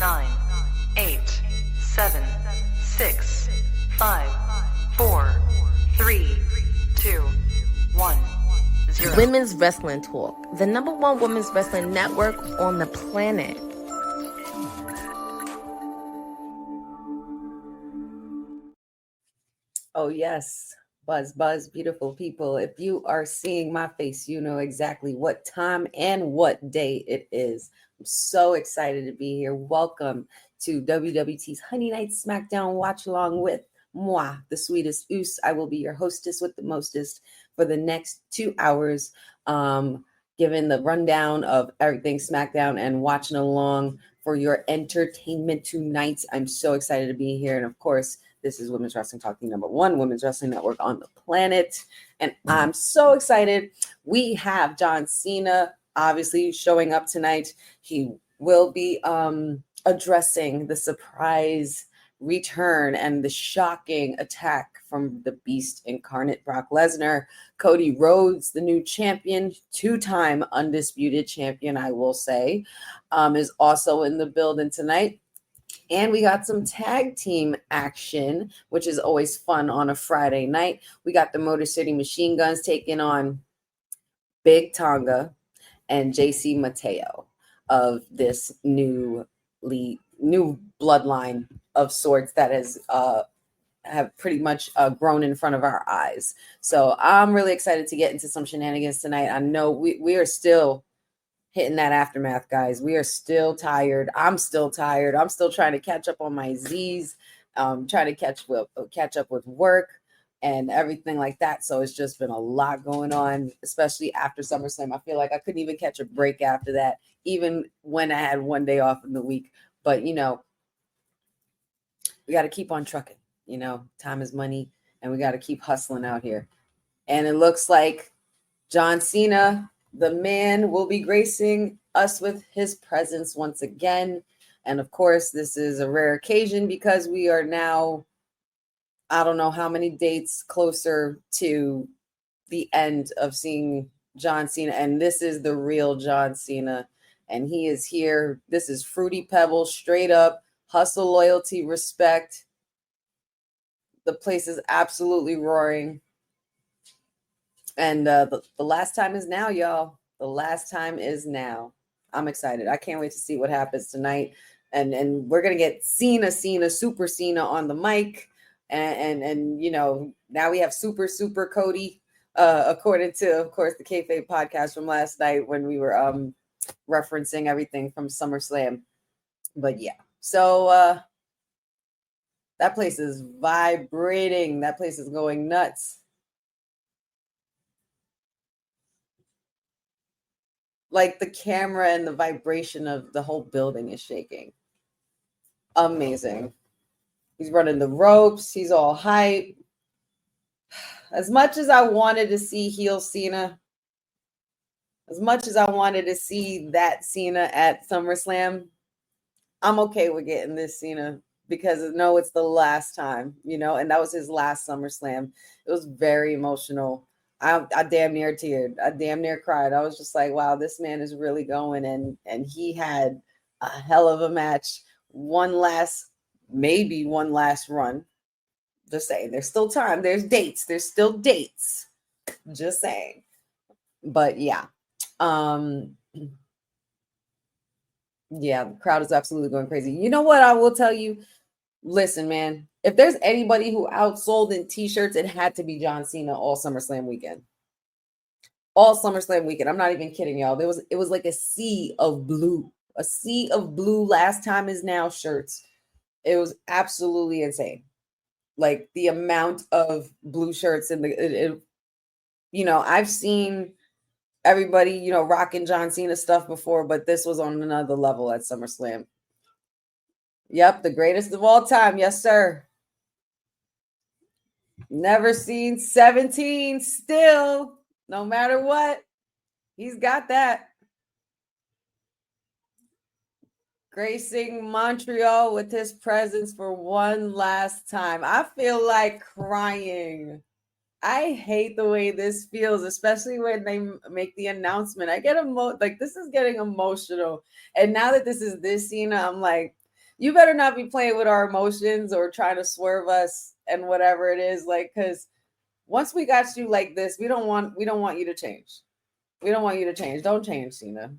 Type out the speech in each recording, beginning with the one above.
9, 8, 7, 6, 5, 4, 3, 2, 1, 0. Women's Wrestling Talk, the #1 women's wrestling network on the planet. Oh, yes. Buzz, beautiful people. If you are seeing my face, you know exactly what time and what day it is. I'm so excited to be here. Welcome to Wwt'S Honey Night Smackdown Watch Along with moi, the sweetest Oos. I will be your hostess with the mostest for the next 2 hours, giving the rundown of everything Smackdown and watching along for your entertainment tonight. I'm so excited to be here. And of course, this is Women's Wrestling Talk, the #1 women's wrestling network on the planet. And I'm so excited. We have John Cena, obviously, showing up tonight. He will be addressing the surprise return and the shocking attack from the Beast incarnate, Brock Lesnar. Cody Rhodes, the new champion, 2-time undisputed champion, I will say, is also in the building tonight. And we got some tag team action, which is always fun on a Friday night. We got the Motor City Machine Guns taking on Big Tonga and JC Mateo of this new bloodline of sorts that has have pretty much grown in front of our eyes. So I'm really excited to get into some shenanigans tonight. I know we are still hitting that aftermath, guys. We are still tired. I'm still tired. I'm still trying to catch up on my Z's, trying to catch up with work and everything like that. So it's just been a lot going on, especially after SummerSlam. I feel like I couldn't even catch a break after that, even when I had one day off in the week. But, you know, we got to keep on trucking. You know, time is money, and we got to keep hustling out here. And it looks like John Cena, the man, will be gracing us with his presence once again. And of course, this is a rare occasion because we are now, I don't know how many dates closer to the end of seeing John Cena. And this is the real John Cena. And he is here. This is Fruity Pebbles, straight up hustle, loyalty, respect. The place is absolutely roaring. And the last time is now, y'all. The last time is now. I'm excited. I can't wait to see what happens tonight. And we're going to get Cena, Super Cena on the mic. And you know, now we have Super Cody, according to, of course, the Kayfabe podcast from last night when we were referencing everything from SummerSlam. But yeah, so that place is vibrating. That place is going nuts. Like the camera and the vibration of the whole building is shaking. Amazing. He's running the ropes. He's all hype. As much as I wanted to see heel Cena, as much as I wanted to see that Cena at SummerSlam, I'm okay with getting this Cena because I know it's the last time, you know, and that was his last SummerSlam. It was very emotional. I damn near teared. I damn near cried. I was just like, wow, this man is really going. And he had a hell of a match. Maybe one last run. Just saying, there's still time. There's dates. There's still dates. Just saying. But yeah. Yeah, the crowd is absolutely going crazy. You know what I will tell you? Listen, man, if there's anybody who outsold in t-shirts, it had to be John Cena all SummerSlam weekend. All SummerSlam weekend. I'm not even kidding, y'all. It was like a sea of blue. A sea of blue last time is now shirts. It was absolutely insane. Like the amount of blue shirts in you know, I've seen everybody, you know, rocking John Cena stuff before, but this was on another level at SummerSlam. Yep, the greatest of all time. Yes, sir. Never seen 17 still, no matter what. He's got that. Gracing Montreal with his presence for one last time. I feel like crying. I hate the way this feels, especially when they make the announcement. I get like this is getting emotional. And now that this is this Cena, I'm like, you better not be playing with our emotions or trying to swerve us and whatever it is. Like, because once we got you like this, we don't want you to change. We don't want you to change. Don't change, Cena.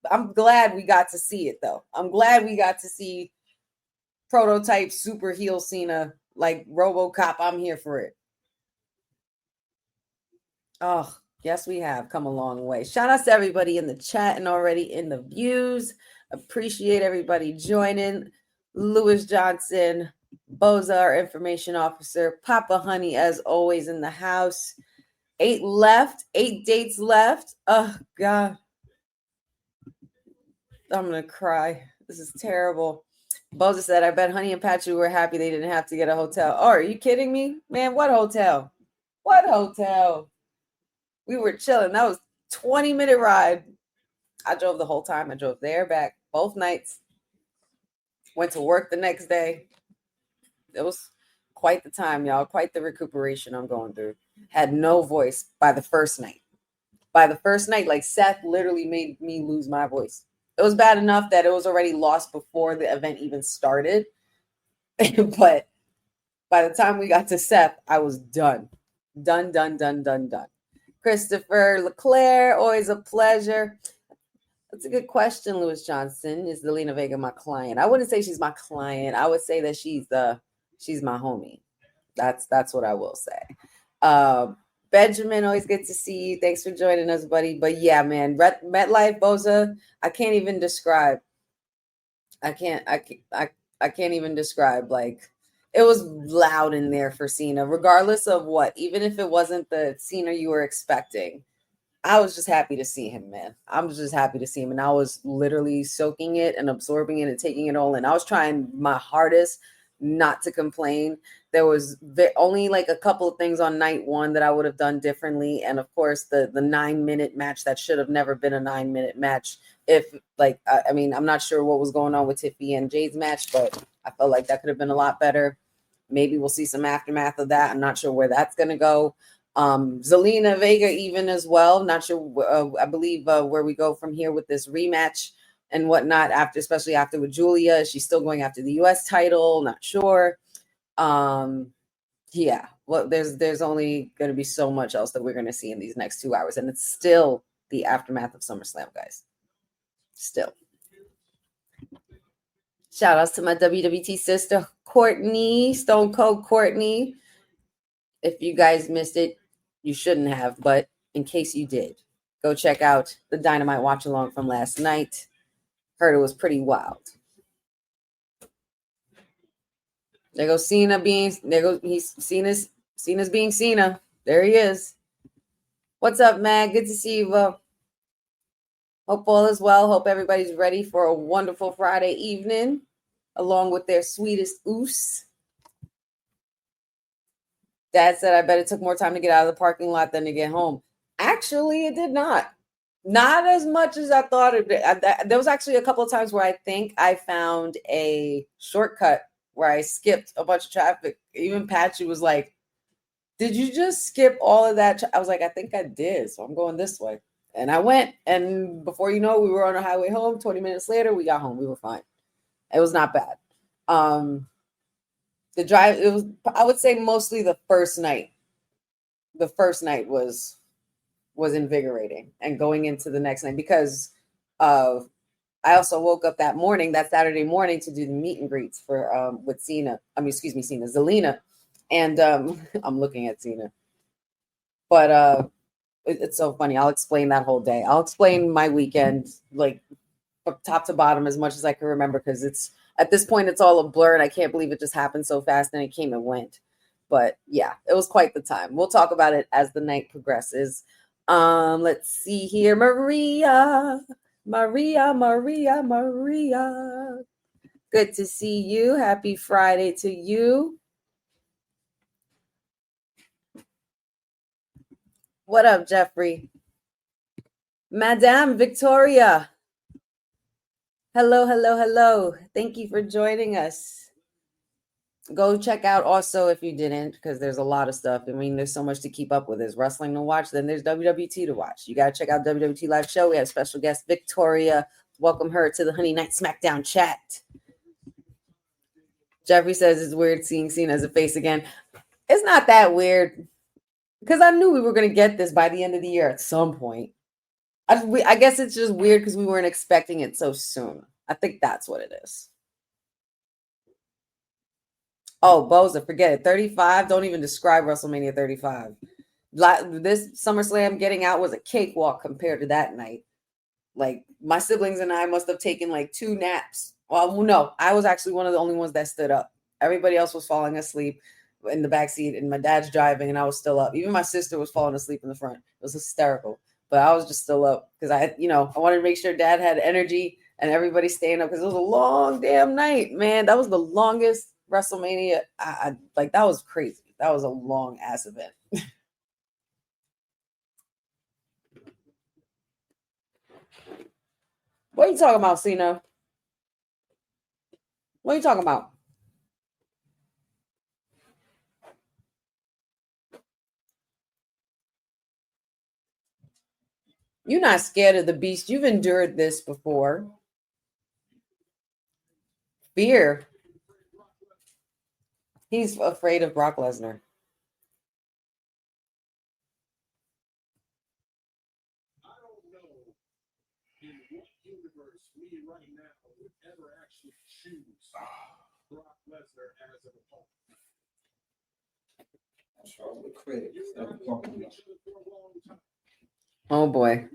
I'm glad we got to see it though. I'm glad we got to see prototype super heel Cena, like RoboCop. I'm here for it. Oh, yes, we have come a long way. Shout out to everybody in the chat and already in the views. Appreciate everybody joining. Lewis Johnson, Boza, our information officer, Papa Honey, as always, in the house. 8 dates left. Oh, God. I'm going to cry. This is terrible. Boza said, I bet Honey and Patrick were happy they didn't have to get a hotel. Oh, are you kidding me? Man, what hotel? What hotel? We were chilling. That was a 20-minute ride. I drove the whole time. I drove there, back, both nights. Went to work the next day. It was quite the time, y'all. Quite the recuperation I'm going through. Had no voice by the first night. By the first night, like Seth literally made me lose my voice. It was bad enough that it was already lost before the event even started. But by the time we got to Seth, I was done. Done. Christopher Leclerc, always a pleasure. That's a good question, Lewis Johnson. Is Zelina Vega my client? I wouldn't say she's my client. I would say that she's my homie. That's what I will say. Benjamin, always good to see you. Thanks for joining us, buddy. But yeah, man, MetLife, Boza, I can't even describe. I can't even describe. Like, it was loud in there for Cena, regardless of what. Even if it wasn't the Cena you were expecting, I was just happy to see him, man. I was just happy to see him, and I was literally soaking it and absorbing it and taking it all in. I was trying my hardest not to complain. There was only like a couple of things on night one that I would have done differently, and of course the 9-minute match that should have never been a 9-minute match. If I mean, I'm not sure what was going on with Tiffy and Jade's match, but I felt like that could have been a lot better. Maybe we'll see some aftermath of that. I'm not sure where that's going to go. Zelina Vega even as well. Not sure. I believe where we go from here with this rematch and whatnot especially after with Julia. She's still going after the U.S. title. Not sure. Yeah. Well, there's only going to be so much else that we're going to see in these next 2 hours, and it's still the aftermath of SummerSlam, guys. Still. Shout outs to my WWT sister, Courtney, Stone Cold Courtney. If you guys missed it, you shouldn't have, but in case you did, go check out the Dynamite Watch Along from last night. Heard it was pretty wild. There goes Cena Cena's being Cena. There he is. What's up, Mag? Good to see you, Hope all is well. Hope everybody's ready for a wonderful Friday evening, along with their sweetest oos. Dad said, I bet it took more time to get out of the parking lot than to get home. Actually, it did not. Not as much as I thought it did. There was actually a couple of times where I think I found a shortcut where I skipped a bunch of traffic. Even Patchy was like, did you just skip all of that? I was like, I think I did. So I'm going this way. And I went. And before you know, we were on our highway home. 20 minutes later, we got home. We were fine. It was not bad. The drive, it was, I would say, mostly the first night. The first night was invigorating, and going into the next night, because I also woke up that Saturday morning, to do the meet and greets for with Cena. Zelina. And I'm looking at Cena. But it's so funny. I'll explain that whole day. I'll explain my weekend, like, from top to bottom, as much as I can remember, because it's at this point it's all a blur, and I can't believe it just happened so fast and it came and went. But yeah, it was quite the time. We'll talk about it as the night progresses. Let's see here. Maria. Good to see you. Happy Friday to you. What up, Jeffrey? Madame Victoria. Hello. Thank you for joining us. Go check out also, if you didn't, because there's a lot of stuff. I mean, there's so much to keep up with. There's wrestling to watch. Then there's WWT to watch. You got to check out WWT Live Show. We have special guest Victoria. Welcome her to the Honey Night Smackdown chat. Jeffrey says it's weird seeing Cena as a face again. It's not that weird because I knew we were going to get this by the end of the year at some point. I guess it's just weird because we weren't expecting it so soon. I think that's what it is. Oh, Boza, forget it. 35. Don't even describe WrestleMania 35. This SummerSlam getting out was a cakewalk compared to that night. Like, my siblings and I must have taken like 2 naps. Well, no, I was actually one of the only ones that stood up. Everybody else was falling asleep in the back seat, and my dad's driving, and I was still up. Even my sister was falling asleep in the front. It was hysterical, but I was just still up because I wanted to make sure Dad had energy and everybody staying up because it was a long damn night, man. That was the longest WrestleMania. Like, that was crazy. That was a long ass event. What are you talking about, Cena? What are you talking about? You're not scared of the beast. You've endured this before. Fear. He's afraid of Brock Lesnar. Oh boy.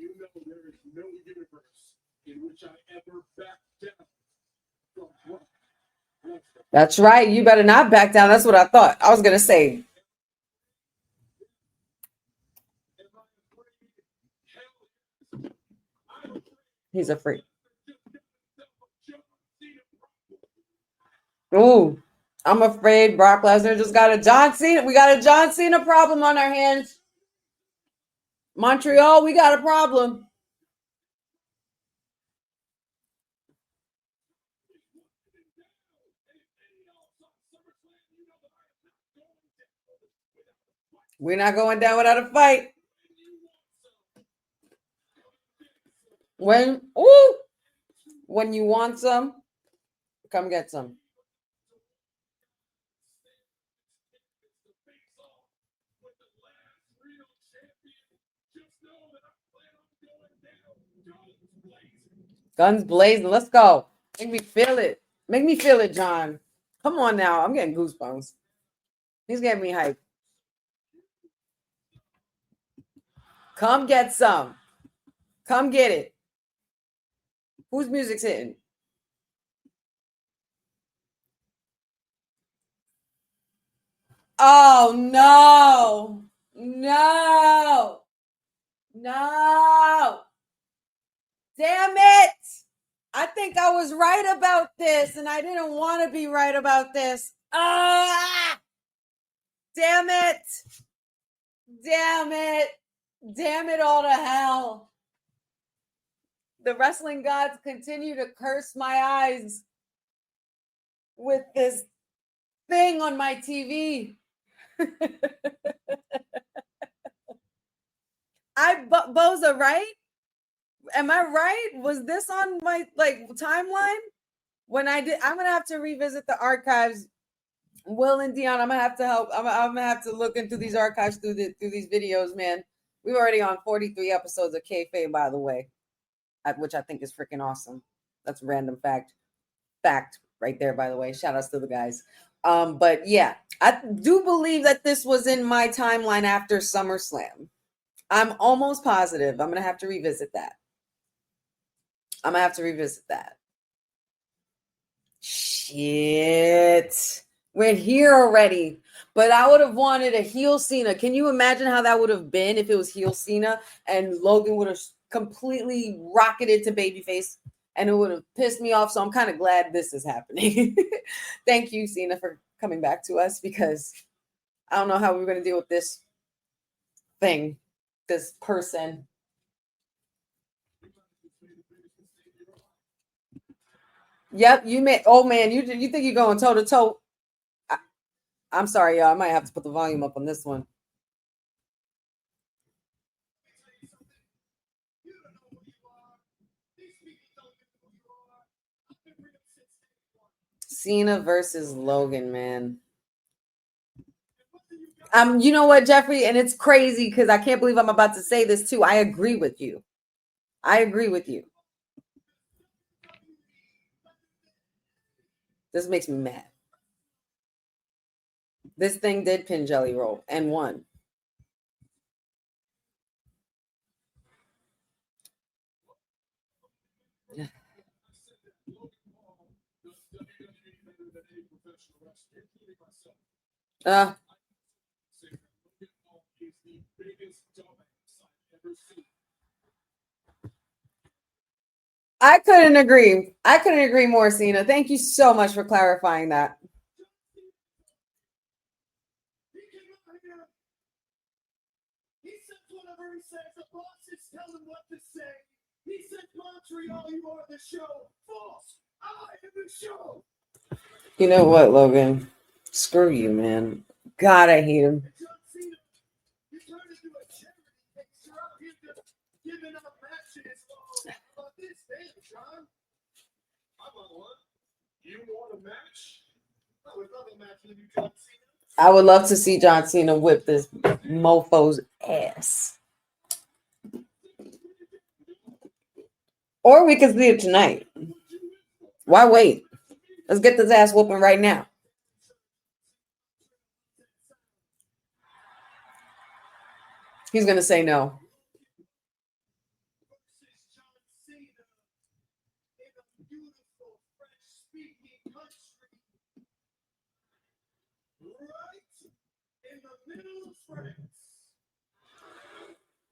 That's right. You better not back down. That's what I thought. I was going to say. He's afraid. Ooh, I'm afraid Brock Lesnar just got a John Cena. We got a John Cena problem on our hands. Montreal, we got a problem. We're not going down without a fight. When you want some, come get some. Guns blazing. Let's go. Make me feel it. Make me feel it, John. Come on now. I'm getting goosebumps. He's getting me hyped. Come get some. Come get it. Whose music's hitting? Oh, no. No. No. Damn it. I think I was right about this, and I didn't want to be right about this. Ah! Damn it. Damn it. Damn it all to hell. The wrestling gods continue to curse my eyes with this thing on my TV. Boza, right? Am I right? Was this on my timeline? When I'm gonna have to revisit the archives. Will and Dion, I'm gonna have to help. I'm gonna have to look into these archives through these videos, man. We're already on 43 episodes of kayfabe, by the way, which I think is freaking awesome. That's a random fact right there, by the way. Shout outs to the guys. But yeah, I do believe that this was in my timeline after SummerSlam. I'm almost positive. I'm gonna have to revisit that. Shit. We're here already. But I would have wanted a heel Cena. Can you imagine how that would have been if it was heel Cena and Logan would have completely rocketed to babyface, and it would have pissed me off. So I'm kind of glad this is happening. Thank you, Cena, for coming back to us, because I don't know how we're going to deal with this thing, this person. Yep, you may. Oh man, you think you're going toe to toe? I'm sorry, y'all. I might have to put the volume up on this one. Cena versus Logan, man. You know what, Jeffrey? And it's crazy because I can't believe I'm about to say this too. I agree with you. I agree with you. This makes me mad. This thing did pin Jelly Roll and won. I couldn't agree. I couldn't agree more, Cena. Thank you so much for clarifying that. He says whatever he says. The bosses tell him what to say. He says, Montreal, you are the show. False. I am the show. You know what, Logan? Screw you, man. God, I hate him. John Cena, you turned into a charity case. You're out here just giving up matches. About this, damn, John. I want one. You want a match? I would love a match with you, John Cena. I would love to see John Cena whip this mofo's ass. Or we could see it tonight. Why wait? Let's get this ass whooping right now. He's going to say no.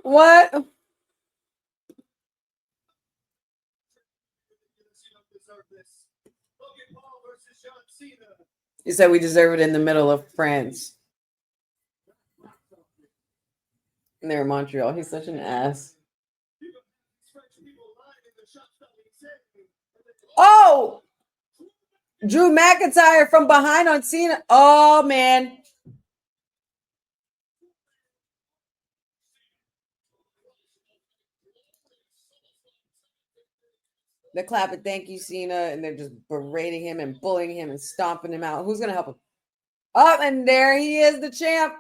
What? You said we deserve it in the middle of France. And they're in Montreal. He's such an ass. Oh! Drew McIntyre from behind on Cena. Oh, man. They're clapping, thank you, Cena, and they're just berating him and bullying him and stomping him out. Who's going to help him? Oh, and there he is, the champ.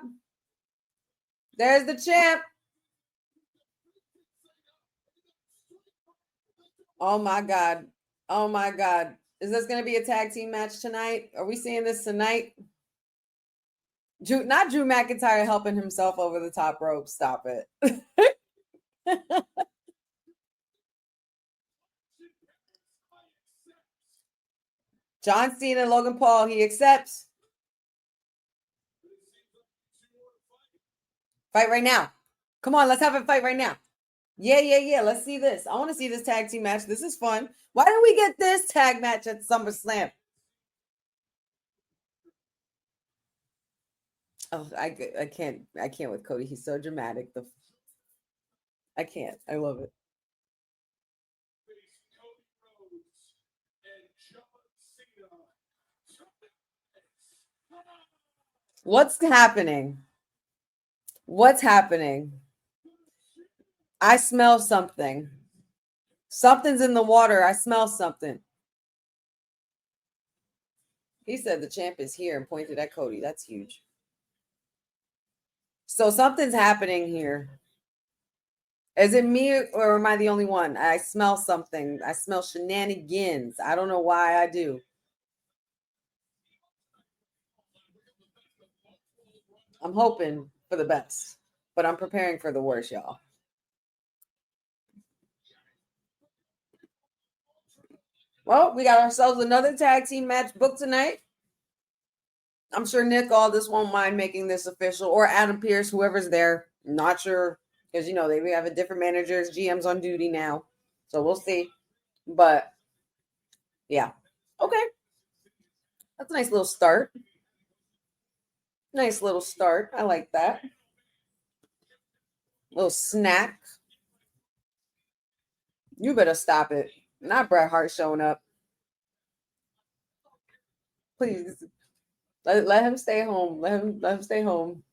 There's the champ. Oh, my God. Oh, my God. Is this going to be a tag team match tonight? Are we seeing this tonight? Not Drew McIntyre helping himself over the top rope. Stop it. John Cena, Logan Paul, he accepts. Fight right now. Come on, let's have a fight right now. Yeah. Let's see this. I want to see this tag team match. This is fun. Why didn't we get this tag match at SummerSlam? Oh, I can't with Cody. He's so dramatic. I can't. I love it. What's happening? What's happening? I smell something. Something's in the water. I smell something. He said the champ is here and pointed at Cody. That's huge. So something's happening here. Is it me or am I the only one? I smell something. I smell shenanigans. I don't know why I do. I'm hoping for the best, but I'm preparing for the worst, y'all. Well, we got ourselves another tag team match booked tonight. I'm sure Nick Aldis won't mind making this official, or Adam Pearce, whoever's there. Not sure, because, you know, we have a different managers, GMs on duty now. So we'll see. But, yeah. Okay. That's a nice little start. Nice little start. I like that. Little snack. You better stop it. Not Bret Hart showing up. Please. Let him stay home. Let him stay home.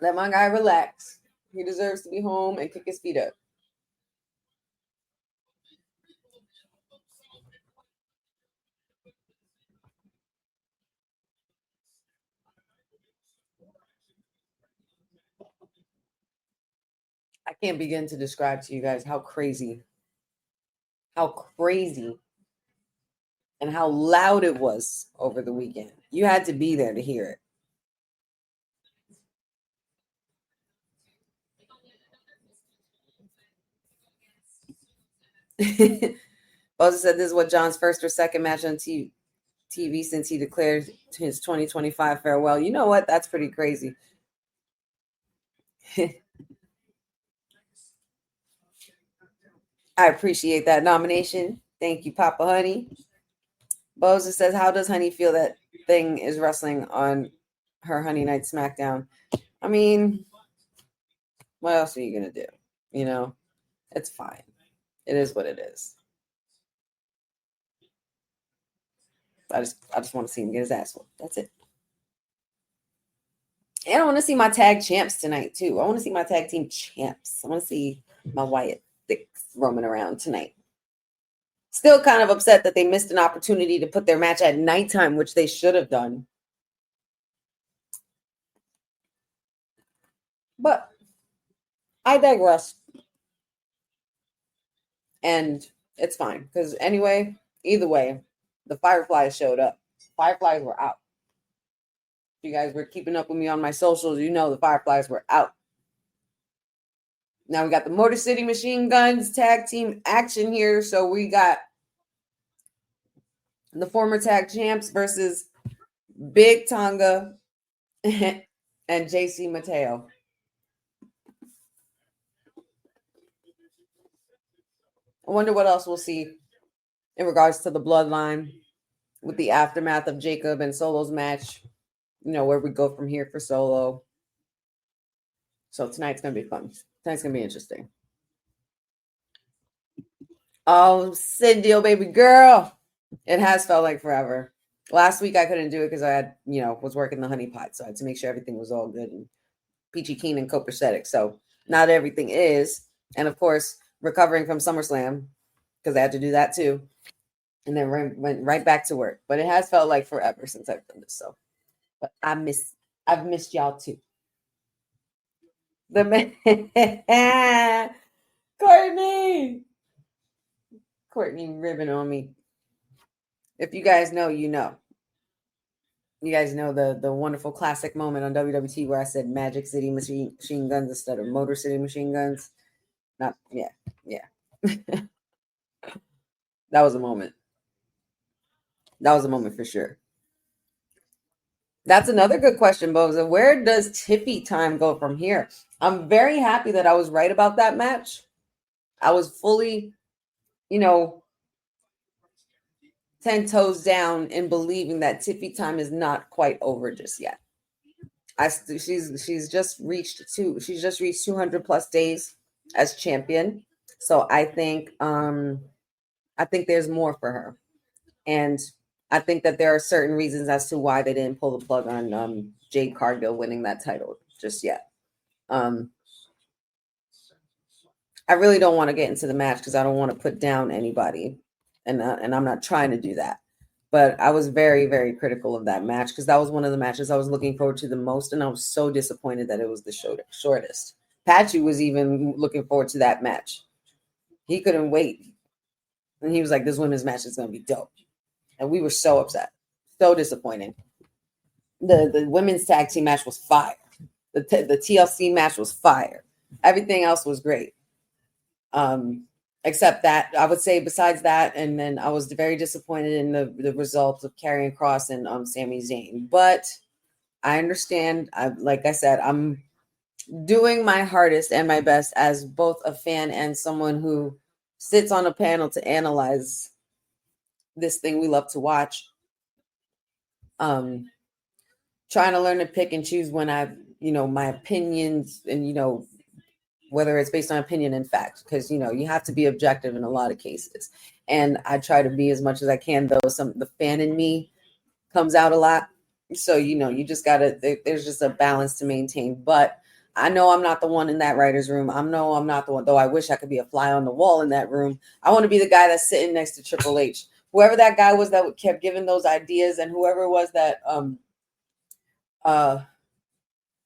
Let my guy relax. He deserves to be home and kick his feet up. can't begin to describe to you guys how crazy, and how loud it was over the weekend. You had to be there to hear it. Boza said this is what John's first or second match on TV since he declared his 2025 farewell. You know what? That's pretty crazy. I appreciate that nomination. Thank you, Papa Honey. Boza says, how does Honey feel that Thing is wrestling on her Honey Night Smackdown? I mean, what else are you going to do? You know, it's fine. It is what it is. I just want to see him get his ass whooped. That's it. And I want to see my tag champs tonight, too. I want to see my tag team champs. I want to see my Wyatt Thicks roaming around tonight. Still kind of upset that they missed an opportunity to put their match at nighttime, which they should have done. But I digress. And it's fine. Because anyway, either way, the Fireflies showed up. Fireflies were out. If you guys were keeping up with me on my socials, you know the Fireflies were out. Now we got the Motor City Machine Guns tag team action here. So we got the former tag champs versus Big Tonga and JC Mateo. I wonder what else we'll see in regards to the bloodline with the aftermath of Jacob and Solo's match. You know, where we go from here for Solo. So tonight's going to be fun. Tonight's going to be interesting. Oh, Cindy, oh, baby girl. It has felt like forever. Last week I couldn't do it because I had, was working the honey pot. So I had to make sure everything was all good and peachy keen and copacetic. So not everything is. And of course, recovering from SummerSlam because I had to do that too. And then went right back to work. But it has felt like forever since I've done this. So, but I've missed y'all too. The man, Courtney ribbon on me. If you guys know, you know. You guys know the wonderful classic moment on WWT where I said Magic City Machine Guns instead of Motor City Machine Guns. Yeah. That was a moment. That was a moment for sure. That's another good question, Boza. Where does Tiffy time go from here? I'm very happy that I was right about that match. I was fully, 10 toes down in believing that Tiffy time is not quite over just yet. She's just reached 200 plus days as champion. So I think there's more for her. And I think that there are certain reasons as to why they didn't pull the plug on Jade Cargill winning that title just yet. I really don't want to get into the match because I don't want to put down anybody, and I'm not trying to do that. But I was very, very critical of that match because that was one of the matches I was looking forward to the most, and I was so disappointed that it was the shortest. Patchy was even looking forward to that match. He couldn't wait, and he was like, "This women's match is going to be dope." And we were so upset, so disappointed. The women's tag team match was fire. The TLC match was fire. Everything else was great. Except that, I would say besides that, and then I was very disappointed in the results of Karrion Kross and Sami Zayn. But I understand. Like I said, I'm doing my hardest and my best as both a fan and someone who sits on a panel to analyze this thing we love to watch. Trying to learn to pick and choose when my opinions and, whether it's based on opinion and fact, because, you have to be objective in a lot of cases. And I try to be as much as I can, though the fan in me comes out a lot. So, you just there's just a balance to maintain. But I know I'm not the one in that writer's room. I'm not the one, though I wish I could be a fly on the wall in that room. I want to be the guy that's sitting next to Triple H. Whoever that guy was that kept giving those ideas, and whoever it was that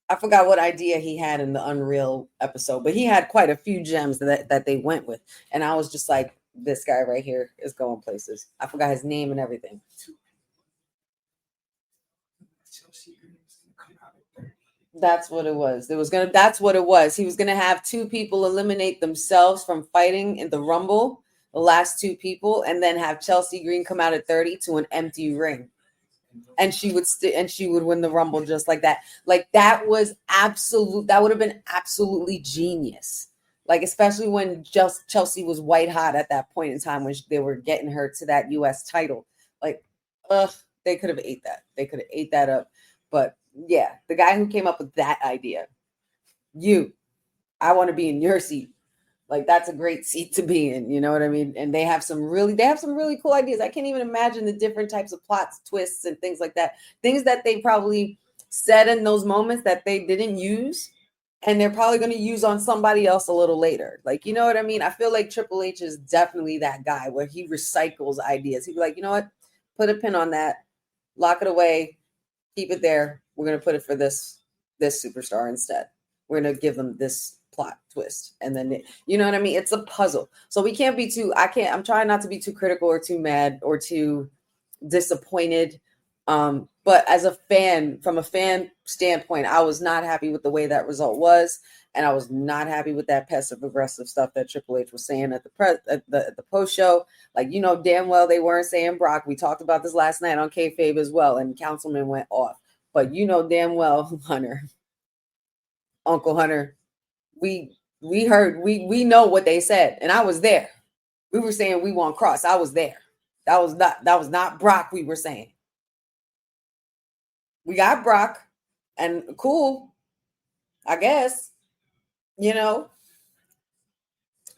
I forgot what idea he had in the Unreal episode, but he had quite a few gems that they went with. And I was just like, this guy right here is going places. I forgot his name and everything. That's what it was. That's what it was. He was gonna have two people eliminate themselves from fighting in the Rumble, the last two people, and then have Chelsea Green come out at 30 to an empty ring. And she would win the Rumble just like that. Like that was absolute. That would have been absolutely genius. Like especially when just Chelsea was white hot at that point in time when they were getting her to that U.S. title. Like, they could have ate that. They could have ate that up. But yeah, the guy who came up with that idea, I want to be in your seat. Like that's a great seat to be in, you know what I mean? And they have some really cool ideas. I can't even imagine the different types of plots, twists, and things like that. Things that they probably said in those moments that they didn't use, and they're probably going to use on somebody else a little later. Like, you know what I mean? I feel like Triple H is definitely that guy where he recycles ideas. He'd be like, you know what? Put a pin on that, lock it away, keep it there. We're going to put it for this superstar instead. We're going to give them this plot twist. And then, you know what I mean? It's a puzzle. So we can't be I'm trying not to be too critical or too mad or too disappointed. But as a fan, from a fan standpoint, I was not happy with the way that result was. And I was not happy with that passive aggressive stuff that Triple H was saying at the post show. Like, you know, damn well they weren't saying Brock. We talked about this last night on kayfabe as well. And Councilman went off. But you know damn well, Uncle Hunter, we heard, we know what they said, and I was there. We were saying we want Cross. I was there. That was not Brock. We were saying we got Brock, and cool, I guess, you know.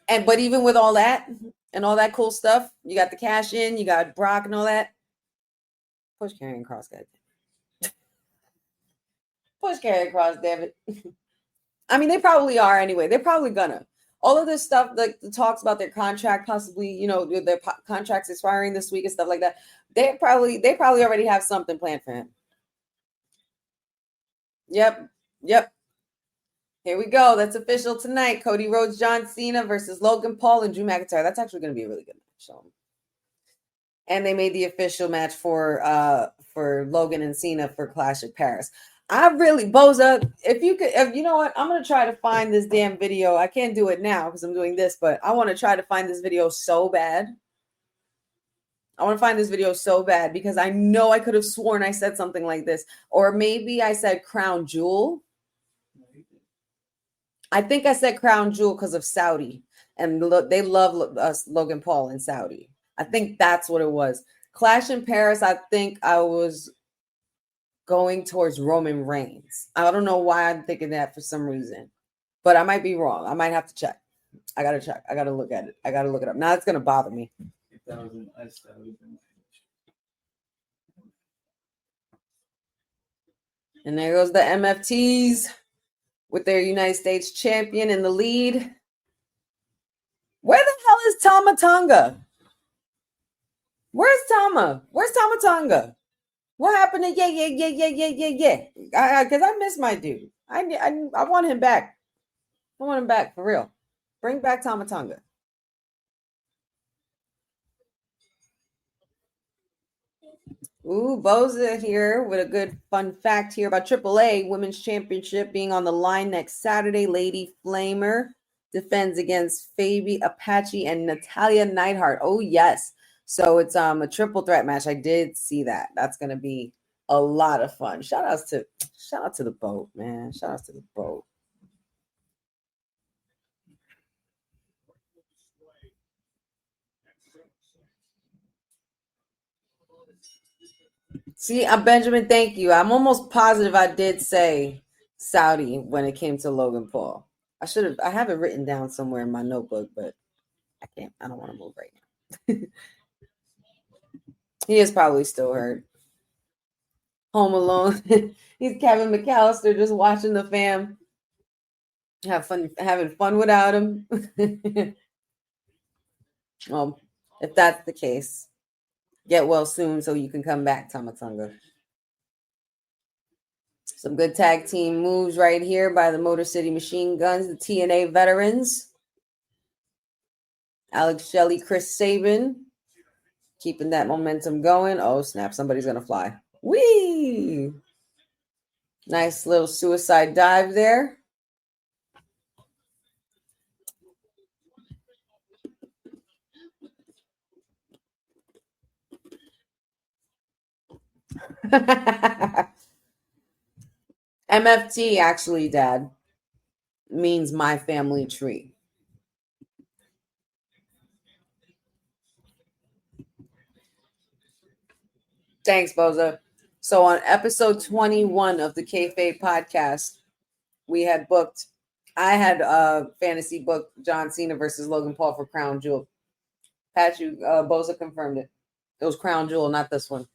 But even with all that and all that cool stuff, you got the cash in, you got Brock and all that. Push Karrion Kross, guys. Push Karrion Kross, damn it. I mean, they probably are anyway. They're probably gonna. All of this stuff, like the talks about their contract, possibly, you know, their contracts expiring this week and stuff like that. They probably already have something planned for him. Yep. Here we go. That's official tonight. Cody Rhodes, John Cena versus Logan Paul and Drew McIntyre. That's actually going to be a really good match. So. And they made the official match for Logan and Cena for Clash at Paris. I really, Boza, if you know what, I'm going to try to find this damn video. I can't do it now because I'm doing this, but I want to try to find this video so bad. I want to find this video so bad because I know I could have sworn I said something like this. Or maybe I said Crown Jewel. I think I said Crown Jewel because of Saudi. And they love us, Logan Paul in Saudi. I think that's what it was. Clash in Paris, I think I was going towards Roman Reigns. I don't know why I'm thinking that for some reason. But I might be wrong. I might have to check. I got to check. I got to look at it. I got to look it up. Now it's going to bother me. And there goes the MFTs with their United States champion in the lead. Where the hell is Tama Tonga? Where's Tama? Where's Tama Tonga? What happened to yeah? Because I miss my dude. I want him back. I want him back for real. Bring back Tama Tonga. Ooh, Boza here with a good fun fact here about AAA Women's Championship being on the line next Saturday. Lady Flamer defends against Fabi Apache and Natalia Neidhart. Oh, yes. So it's a triple threat match. I did see that. That's going to be a lot of fun. Shout out to the boat, man. Shout out to the boat. See, Benjamin, thank you. I'm almost positive I did say Saudi when it came to Logan Paul. I have it written down somewhere in my notebook, but I can't. I don't want to move right now. He is probably still hurt. Home alone. He's Kevin McAllister just watching the fam having fun without him. Well, if that's the case, get well soon so you can come back, Tama Tonga. Some good tag team moves right here by the Motor City Machine Guns, the TNA veterans. Alex Shelley, Chris Sabin, keeping that momentum going. Oh, snap. Somebody's going to fly. Whee! Nice little suicide dive there. MFT actually, Dad, means my family tree. Thanks, Boza. So on episode 21 of the Kayfabe podcast, we had booked, I had fantasy booked John Cena versus Logan Paul for Crown Jewel. Boza confirmed it. It was Crown Jewel, not this one.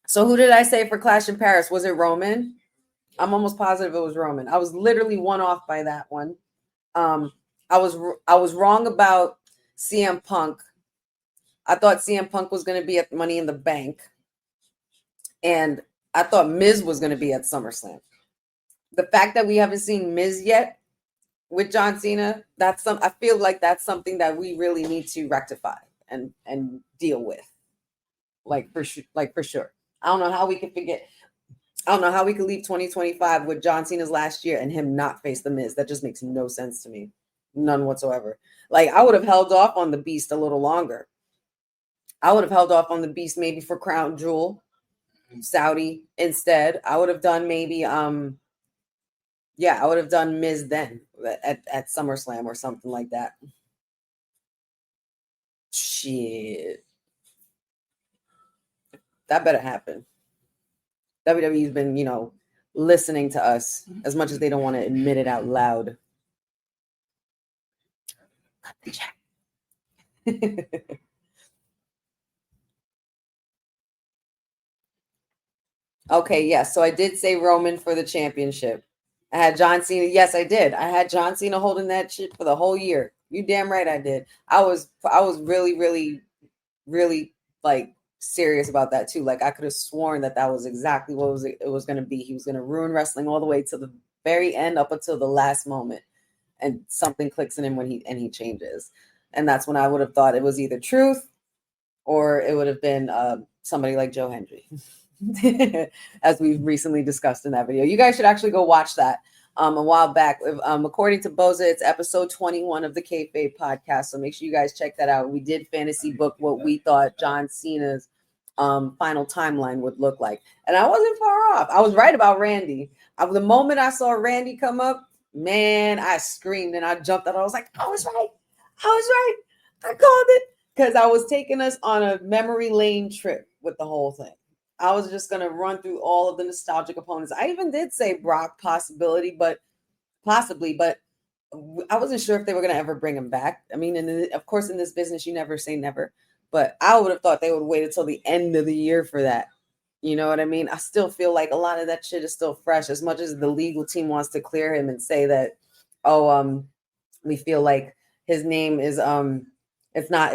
So who did I say for Clash in Paris? Was it Roman? I'm almost positive it was Roman. I was literally one off by that one. I was wrong about CM Punk. I thought CM Punk was going to be at Money in the Bank. And I thought Miz was going to be at SummerSlam. The fact that we haven't seen Miz yet with John Cena, I feel like that's something that we really need to rectify and deal with. Like for sure. I don't know how we could leave 2025 with John Cena's last year and him not face the Miz. That just makes no sense to me. None whatsoever. Like, I would have held off on the Beast a little longer. I would have held off on the Beast maybe for Crown Jewel, Saudi instead. I would have done maybe I would have done Miz then at SummerSlam or something like that. Shit. That better happen. WWE's been, listening to us as much as they don't want to admit it out loud. Cut the check. Okay, yes. So I did say Roman for the championship. I had John Cena. Yes, I did. I had John Cena holding that shit for the whole year. You damn right I did. I was really, really, really like serious about that too. Like, I could have sworn that was exactly what it was going to be. He was going to ruin wrestling all the way to the very end, up until the last moment, and something clicks in him when he changes. And that's when I would have thought it was either truth or it would have been somebody like Joe Hendry. As we've recently discussed in that video. You guys should actually go watch that a while back. According to Boza, it's episode 21 of the Kayfabe podcast, so make sure you guys check that out. We did fantasy book what we thought John Cena's final timeline would look like, and I wasn't far off. I was right about Randy. The moment I saw Randy come up, man, I screamed and I jumped out. I was like, I was right. I called it, because I was taking us on a memory lane trip with the whole thing. I was just going to run through all of the nostalgic opponents. I even did say Brock possibly, but I wasn't sure if they were going to ever bring him back. I mean, of course, in this business, you never say never, but I would have thought they would wait until the end of the year for that. You know what I mean? I still feel like a lot of that shit is still fresh, as much as the legal team wants to clear him and say that, we feel like his name is, it's not,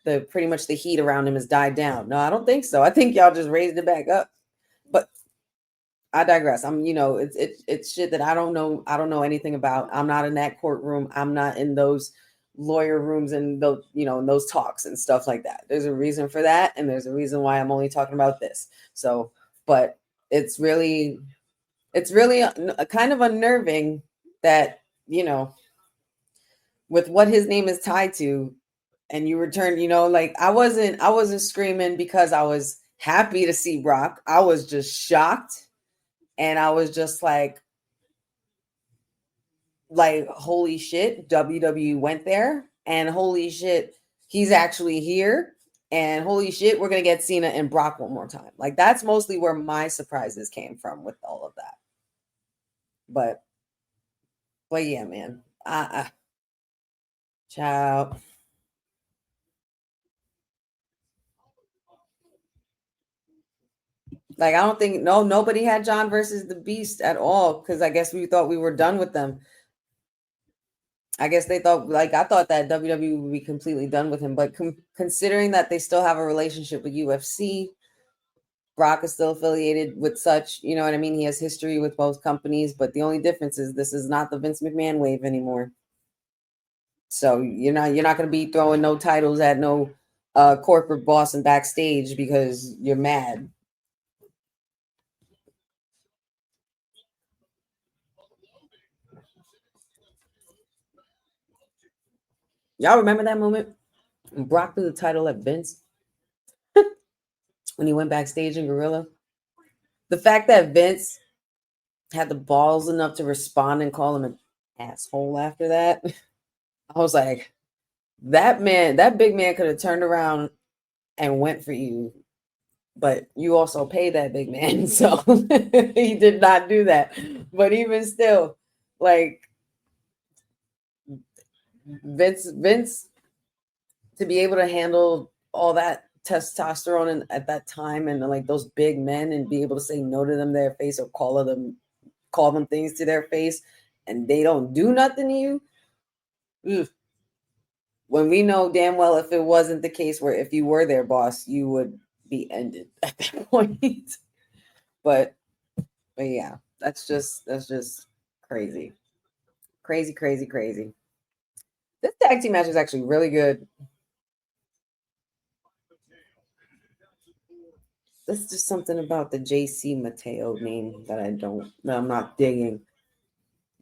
the pretty much the heat around him has died down. No, I don't think so. I think y'all just raised it back up. But I digress. It's shit that I don't know anything about. I'm not in that courtroom. I'm not in those lawyer rooms and those, in those talks and stuff like that. There's a reason for that, and there's a reason why I'm only talking about this. So, but it's really a kind of unnerving that, with what his name is tied to. And you return, like I wasn't screaming because I was happy to see Brock. I was just shocked. And I was just like, holy shit, WWE went there. And holy shit, he's actually here. And holy shit, we're going to get Cena and Brock one more time. Like, that's mostly where my surprises came from with all of that. But yeah, man. Ciao. Like, I don't think, nobody had John versus the Beast at all, because I guess we thought we were done with them. I guess they thought, I thought that WWE would be completely done with him. But considering that they still have a relationship with UFC, Brock is still affiliated with such, you know what I mean? He has history with both companies, but the only difference is this is not the Vince McMahon wave anymore. So you're not going to be throwing no titles at no corporate boss and backstage because you're mad. Y'all remember that moment when Brock threw the title at Vince when he went backstage in Gorilla? The fact that Vince had the balls enough to respond and call him an asshole after that, I was like, that big man could have turned around and went for you, but you also pay that big man, so he did not do that. But even still, like Vince to be able to handle all that testosterone at that time and like those big men and be able to say no to them to their face or call them things to their face and they don't do nothing to you. Ugh. When we know damn well if it wasn't the case where if you were their boss, you would be ended at that point. But yeah, that's just crazy. Crazy. This tag team match is actually really good. There's just something about the JC Mateo name that I'm not digging.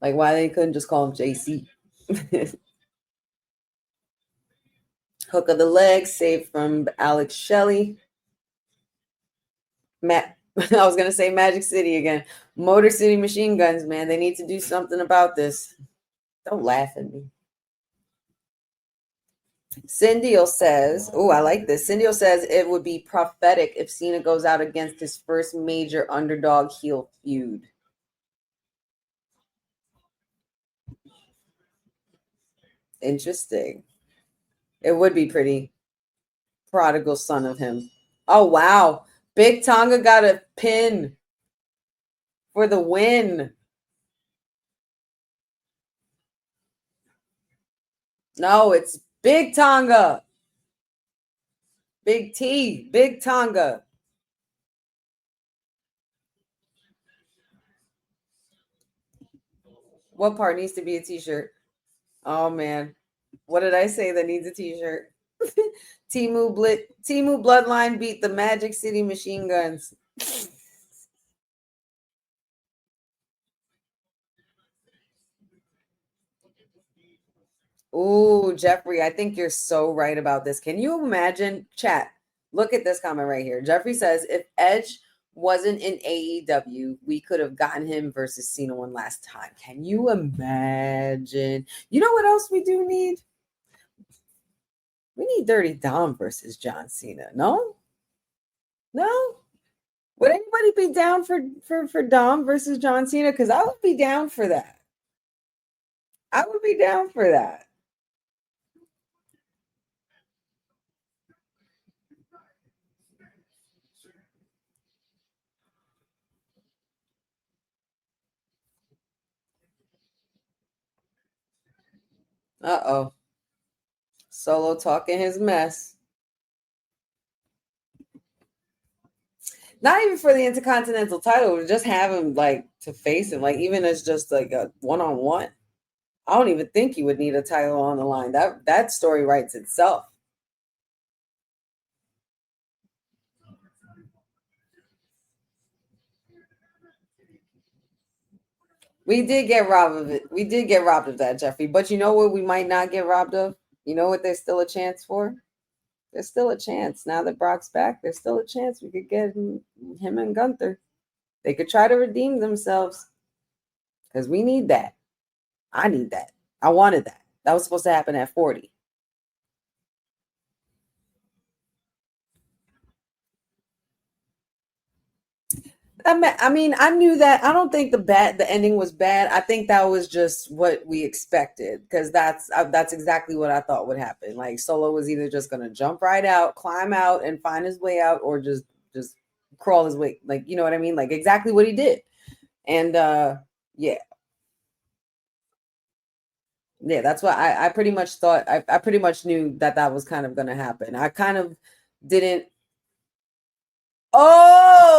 Like why they couldn't just call him JC. Hook of the leg, saved from Alex Shelley. I was going to say Magic City again. Motor City Machine Guns, man. They need to do something about this. Don't laugh at me. Cindy says, oh, I like this. Cindy says it would be prophetic if Cena goes out against his first major underdog heel feud. Interesting. It would be pretty. Prodigal son of him. Oh, wow. Big Tonga got a pin for the win. No, it's Big Tonga. Big T. Big Tonga. What part needs to be a t-shirt? Oh, man. What did I say that needs a t-shirt? Timu Bloodline beat the Magic City Machine Guns. Ooh, Jeffrey, I think you're so right about this. Can you imagine, chat? Look at this comment right here. Jeffrey says, if Edge wasn't in AEW, we could have gotten him versus Cena one last time. Can you imagine? You know what else we do need? We need Dirty Dom versus John Cena. No? Would anybody be down for Dom versus John Cena? Because I would be down for that. Uh-oh. Solo talking his mess. Not even for the Intercontinental title, just have him like to face him, like even as just like a one-on-one. I don't even think you would need a title on the line. That story writes itself. We did get robbed of it. We did get robbed of that, Jeffrey. But you know what we might not get robbed of? You know what there's still a chance for? There's still a chance. Now that Brock's back, there's still a chance we could get him and Gunther. They could try to redeem themselves. Because we need that. I need that. I wanted that. That was supposed to happen at 40. I mean, I knew that. I don't think the ending was bad. I think that was just what we expected because that's exactly what I thought would happen. Like Solo was either just gonna jump right out, climb out, and find his way out, or just crawl his way. Like you know what I mean? Like exactly what he did. And yeah, that's what I pretty much thought. I pretty much knew that was kind of gonna happen. I kind of didn't. Oh.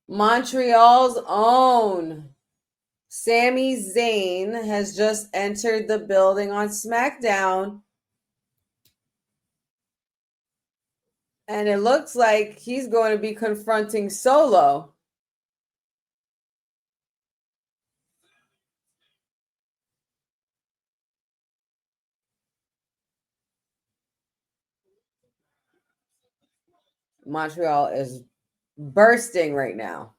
Montreal's own Sami Zayn has just entered the building on Smackdown. And it looks like he's going to be confronting Solo. Montreal is bursting right now.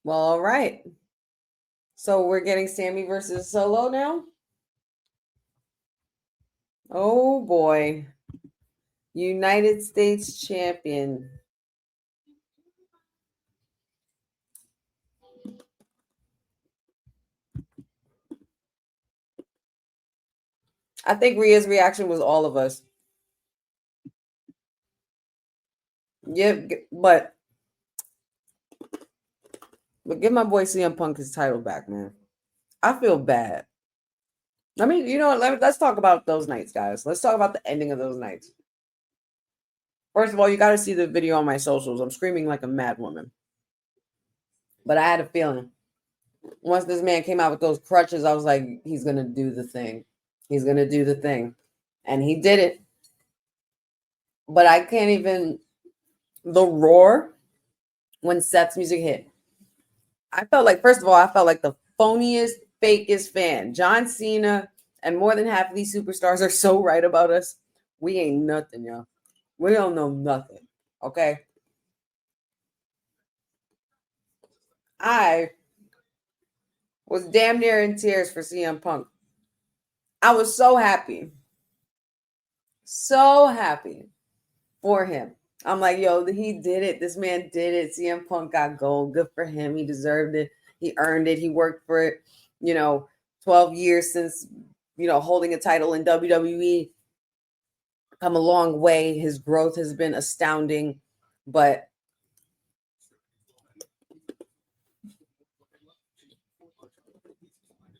Well, all right. So we're getting Sami versus Solo now? Oh boy. United States champion. I think Rhea's reaction was all of us. Yeah, but give my boy CM Punk his title back, man. I feel bad. I mean, you know what? Let's talk about those nights, guys. Let's talk about the ending of those nights. First of all, you got to see the video on my socials. I'm screaming like a mad woman. But I had a feeling. Once this man came out with those crutches, I was like, he's going to do the thing. He's going to do the thing. And he did it. But I can't even... The roar when Seth's music hit. I felt like, first of all, I felt like the phoniest, fakest fan. John Cena and more than half of these superstars are so right about us. We ain't nothing, y'all. We don't know nothing. Okay? I was damn near in tears for CM Punk. I was so happy. So happy for him. I'm like, yo, he did it. This man did it. CM Punk got gold. Good for him. He deserved it. He earned it. He worked for it. 12 years since, holding a title in WWE. Come a long way. His growth has been astounding. But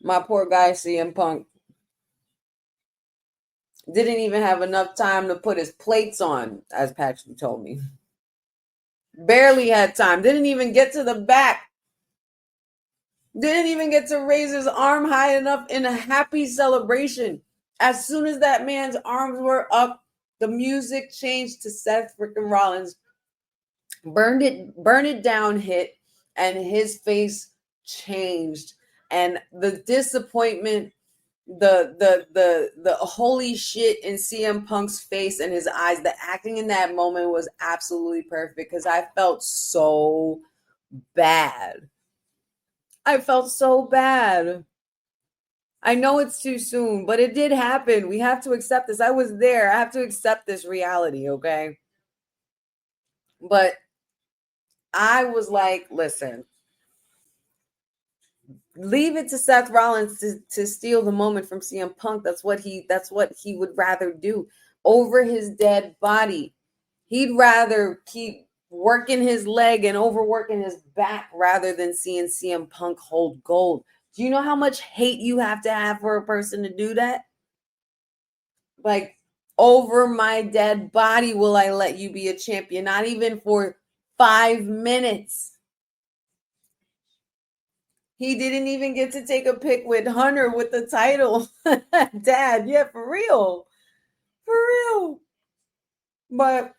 my poor guy, CM Punk, didn't even have enough time to put his plates on, as Patrick told me. Barely had time. Didn't even get to the back. Didn't even get to raise his arm high enough in a happy celebration. As soon as that man's arms were up, the music changed to Seth freaking Rollins. Burn it down hit, and his face changed. And the disappointment, the holy shit in CM Punk's face and his eyes, the acting in that moment was absolutely perfect because I felt so bad. I felt so bad. I know it's too soon, but it did happen. We have to accept this. I was there. I have to accept this reality, okay? But I was like, listen, leave it to Seth Rollins to steal the moment from CM Punk. That's what he would rather do over his dead body. He'd rather keep working his leg and overworking his back rather than seeing CM Punk hold gold. Do you know how much hate you have to have for a person to do that? Like, over my dead body will I let you be a champion? Not even for 5 minutes. He didn't even get to take a pic with Hunter with the title. Dad, yeah, for real. For real. But,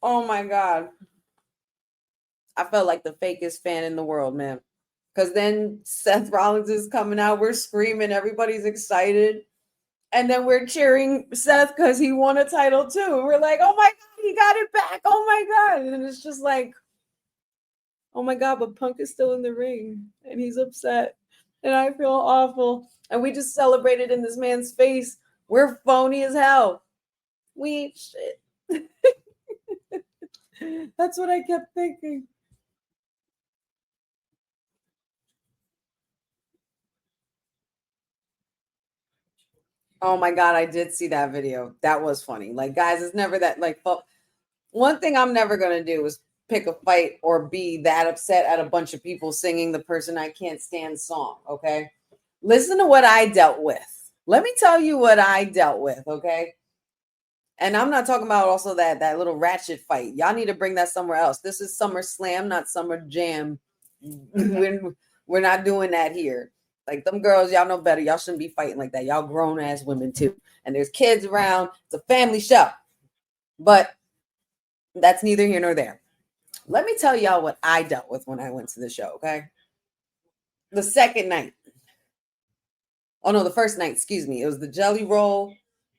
oh my God. I felt like the fakest fan in the world, man. Because then Seth Rollins is coming out. We're screaming. Everybody's excited. And then we're cheering Seth because he won a title too. We're like, oh my God, he got it back. Oh my God. And it's just like, oh my God, but Punk is still in the ring. And he's upset. And I feel awful. And we just celebrated in this man's face. We're phony as hell. We ain't shit. That's what I kept thinking. Oh my God, I did see that video. That was funny. Like, guys, it's never that, like, one thing I'm never going to do is pick a fight or be that upset at a bunch of people singing the person I can't stand song, okay? Listen to what I dealt with. Let me tell you what I dealt with, okay? And I'm not talking about also that little ratchet fight. Y'all need to bring that somewhere else. This is Summer Slam, not Summer Jam. We're not doing that here. Like them girls, y'all know better. Y'all shouldn't be fighting like that. Y'all grown ass women too. And there's kids around. It's a family show. But that's neither here nor there. Let me tell y'all what I dealt with when I went to the show, okay? The second night. Oh no, the first night, excuse me. It was the Jelly Roll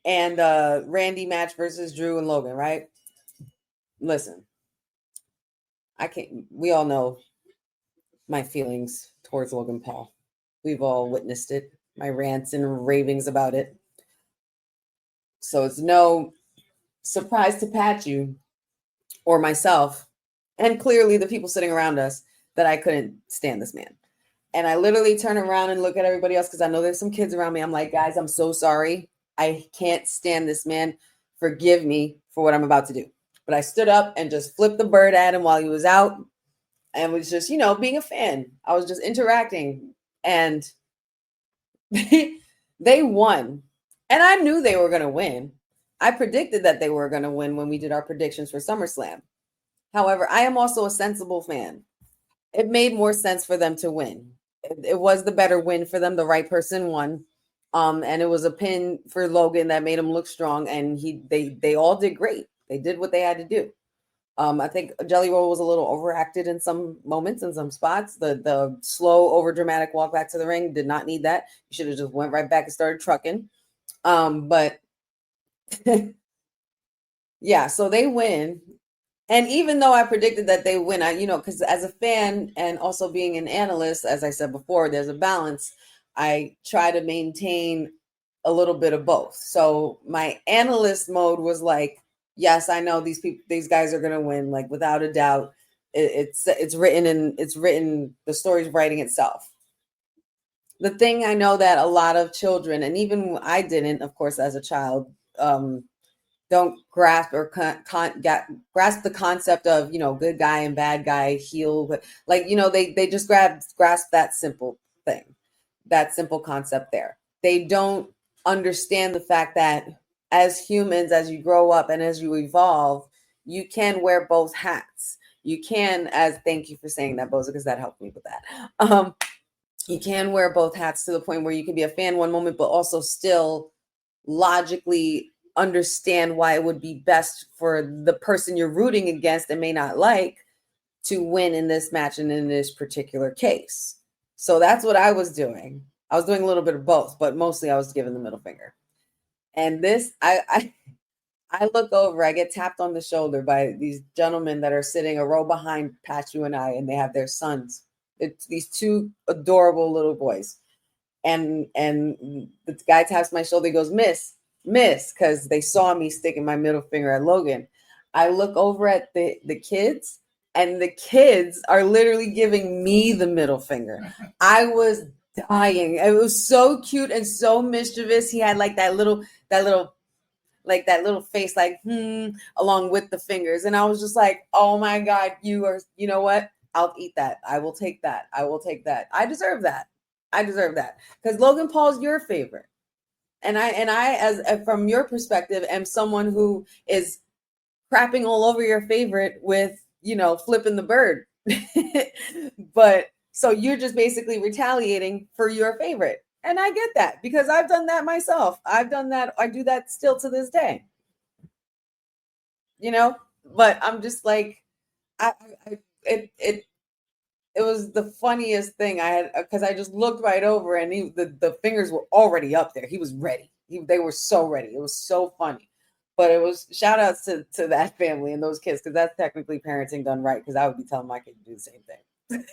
and Randy match versus Drew and Logan, right? Listen, we all know my feelings towards Logan Paul. We've all witnessed it, my rants and ravings about it. So it's no surprise to Patchu or myself, and clearly the people sitting around us, that I couldn't stand this man. And I literally turn around and look at everybody else because I know there's some kids around me. I'm like, guys, I'm so sorry. I can't stand this man. Forgive me for what I'm about to do. But I stood up and just flipped the bird at him while he was out and was just, being a fan. I was just interacting, and they won. And I knew they were going to win. I predicted that they were going to win when we did our predictions for SummerSlam. However, I am also a sensible fan. It made more sense for them to win. It was the better win for them. The right person won. And it was a pin for Logan that made him look strong. And they all did great. They did what they had to do. I think Jelly Roll was a little overacted in some moments, in some spots. The slow, over dramatic walk back to the ring did not need that. You should have just went right back and started trucking. But yeah, so they win. And even though I predicted that they win, because as a fan and also being an analyst, as I said before, there's a balance. I try to maintain a little bit of both. So my analyst mode was like, yes, I know these guys are going to win, like without a doubt. It's written, the story's writing itself. The thing I know that a lot of children, and even I didn't, of course, as a child, don't grasp or grasp the concept of, good guy and bad guy, heel, but they just grasp that simple thing, that simple concept there. They don't understand the fact that as humans, as you grow up and as you evolve, you can wear both hats. You can, thank you for saying that, Boza, because that helped me with that. You can wear both hats to the point where you can be a fan one moment, but also still logically understand why it would be best for the person you're rooting against and may not like to win in this match and in this particular case. So that's what I was doing. I was doing a little bit of both, but mostly I was giving the middle finger. And this, I look over, I get tapped on the shoulder by these gentlemen that are sitting a row behind Patchu and I, and they have their sons. It's these two adorable little boys. And the guy taps my shoulder, he goes, Miss, because they saw me sticking my middle finger at Logan. I look over at the kids, and the kids are literally giving me the middle finger. I was dying. It was so cute and so mischievous. He had like that little face, like, along with the fingers. And I was just like, oh my God, you know what? I'll eat that. I will take that. I will take that. I deserve that. Because Logan Paul's your favorite. And I, as from your perspective, am someone who is crapping all over your favorite with, flipping the bird. But so you're just basically retaliating for your favorite. And I get that because I've done that myself. I've done that. I do that still to this day. But I'm just like, it was the funniest thing I had, because I just looked right over and the fingers were already up there. He was ready. They were so ready. It was so funny. But it was shout outs to that family and those kids, because that's technically parenting done right, because I would be telling my kid to do the same thing.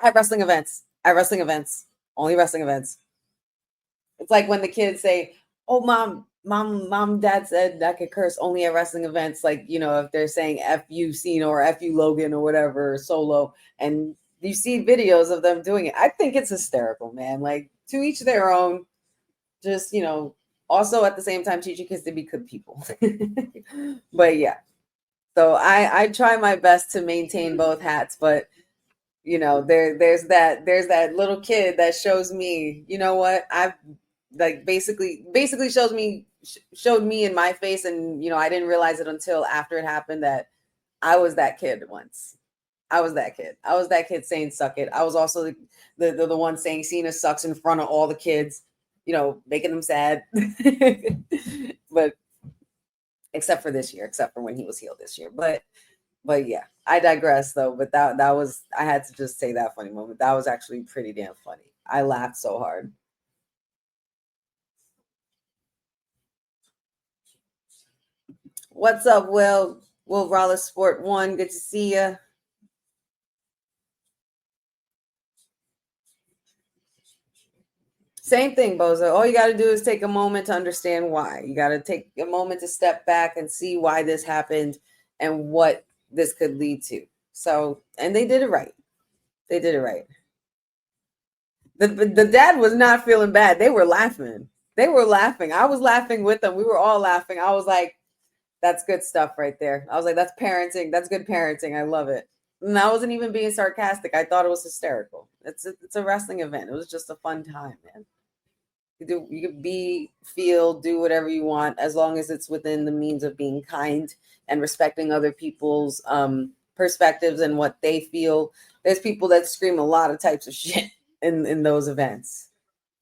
I have wrestling events. Only wrestling events. It's like when the kids say, oh, mom, dad said I could curse only at wrestling events. Like, if they're saying F you Cena or F you Logan or whatever, or Solo, and you see videos of them doing it. I think it's hysterical, man. Like, to each their own. Just, also at the same time, teach your kids to be good people. But yeah. So I try my best to maintain both hats, but You know, there's that little kid that shows me, you know what, I've like basically showed me in my face, and you know, I didn't realize it until after it happened that I was that kid once. I was that kid. I was that kid saying suck it. I was also the one saying Cena sucks in front of all the kids, you know, making them sad. But except for this year, except for when he was healed this year. But yeah, I digress though. But that was, I had to just say that funny moment. That was actually pretty damn funny. I laughed so hard. What's up, Will? Will Raleigh Sport One. Good to see you. Same thing, Boza. All you got to do is take a moment to understand why. You got to take a moment to step back and see why this happened and what this could lead to. So, and they did it right. They did it right. The dad was not feeling bad. They were laughing. They were laughing. I was laughing with them. We were all laughing. I was like, that's good stuff right there. I was like, that's parenting. That's good parenting. I love it. And I wasn't even being sarcastic. I thought it was hysterical. It's a wrestling event. It was just a fun time, man. You could be, feel, do whatever you want as long as it's within the means of being kind and respecting other people's perspectives and what they feel. There's people that scream a lot of types of shit in those events.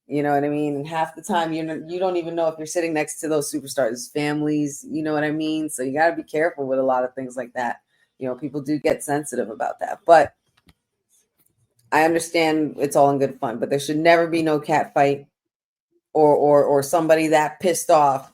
You know what I mean? And half the time you don't even know if you're sitting next to those superstars' families. You know what I mean? So you got to be careful with a lot of things like that. You know, people do get sensitive about that. But I understand it's all in good fun. But there should never be no cat fight or somebody that pissed off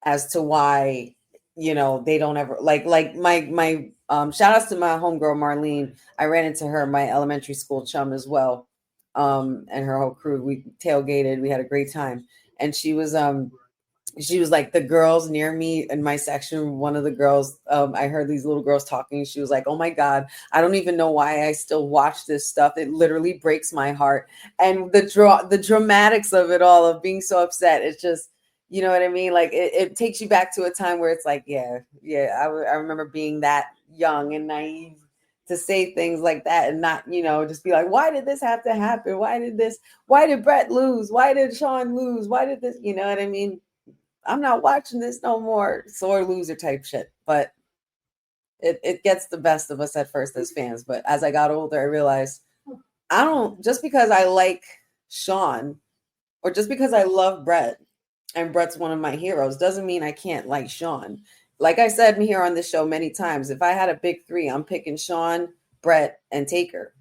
as to why, you know, they don't ever like my shout outs to my homegirl Marlene. I ran into her, my elementary school chum as well. And her whole crew. We tailgated, we had a great time. And she was like, the girls near me in my section, one of the girls, I heard these little girls talking. She was like, oh my God, I don't even know why I still watch this stuff. It literally breaks my heart. And the dramatics of it all, of being so upset, it's just, you know what I mean? Like it takes you back to a time where it's like, yeah. I remember being that young and naive to say things like that and not, you know, just be like, why did this have to happen? Why did Brett lose? Why did Sean lose? Why did this, you know what I mean? I'm not watching this no more, sore loser type shit. But it gets the best of us at first as fans. But as I got older, I realized just because I like Sean or just because I love Brett and Brett's one of my heroes doesn't mean I can't like Sean. Like I said here on this show many times, if I had a big three, I'm picking Sean, Brett, and Taker.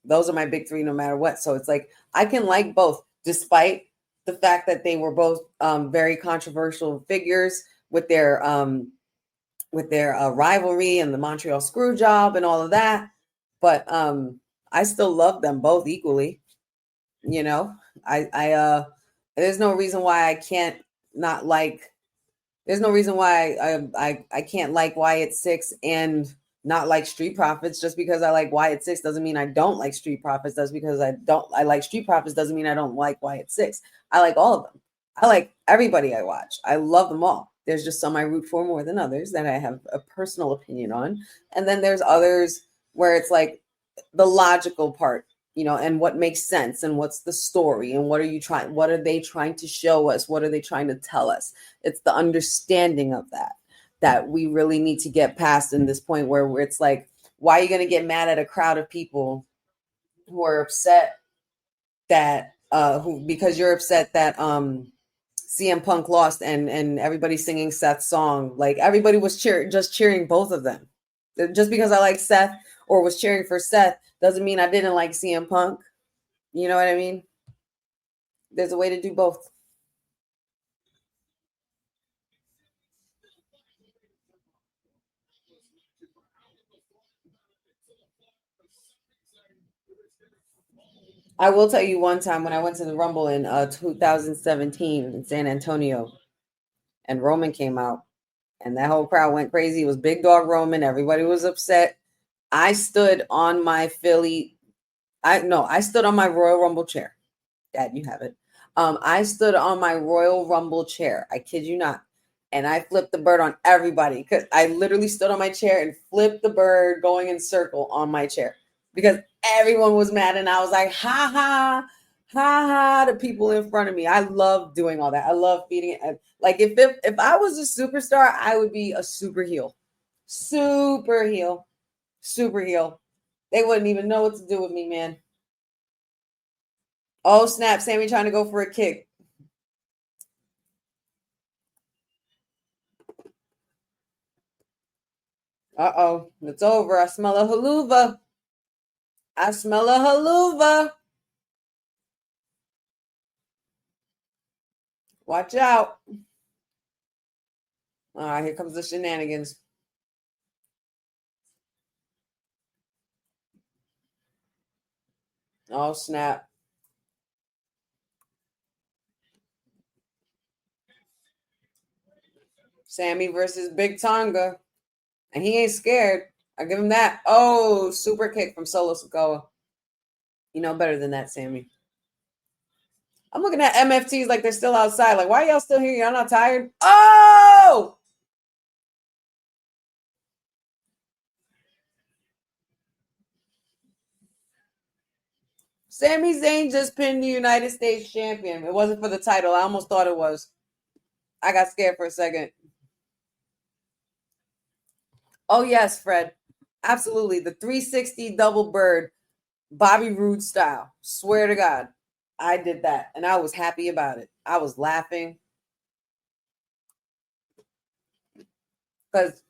Those are my big three no matter what. So it's like I can like both despite the fact that they were both very controversial figures with their rivalry and the Montreal screw job and all of that. But I still love them both equally. You know, I there's no reason why I can't not like. There's no reason why I can't like Wyatt Six and not like Street Profits. Just because I like Wyatt Six doesn't mean I don't like Street Profits. That's because I like Street Profits doesn't mean I don't like Wyatt Six. I like all of them. I like everybody I watch. I love them all. There's just some I root for more than others that I have a personal opinion on. And then there's others where it's like the logical part, you know, and what makes sense and what's the story and what are they trying to show us? What are they trying to tell us? It's the understanding of that we really need to get past in this point where it's like, why are you going to get mad at a crowd of people who are upset that because you're upset that CM Punk lost and everybody's singing Seth's song? Like everybody was cheering both of them. Just because I like Seth or was cheering for Seth doesn't mean I didn't like CM Punk. You know what I mean? There's a way to do both. I will tell you one time when I went to the Rumble in 2017 in San Antonio and Roman came out and that whole crowd went crazy. It was Big Dog Roman. Everybody was upset. I stood on my I stood on my Royal Rumble chair. Dad, you have it. I stood on my Royal Rumble chair. I kid you not. And I flipped the bird on everybody because I literally stood on my chair and flipped the bird going in circle on my chair because everyone was mad, and I was like, ha ha, ha ha, the people in front of me. I love doing all that. I love feeding it. Like if I was a superstar, I would be a super heel. Super heel. Super heel. They wouldn't even know what to do with me, man. Oh, snap. Sammy trying to go for a kick. Uh-oh. It's over. I smell a haluva. I smell a haluva. Watch out. All right, here comes the shenanigans. Oh, snap. Sammy versus Big Tonga. And he ain't scared. I give him that. Oh, super kick from Solo Sikoa. You know better than that, Sammy. I'm looking at MFTs like they're still outside. Like, why are y'all still here? Y'all not tired? Oh! Sami Zayn just pinned the United States champion. It wasn't for the title. I almost thought it was. I got scared for a second. Oh, yes, Fred. Absolutely. The 360 double bird, Bobby Roode style. Swear to God. I did that, and I was happy about it. I was laughing. Because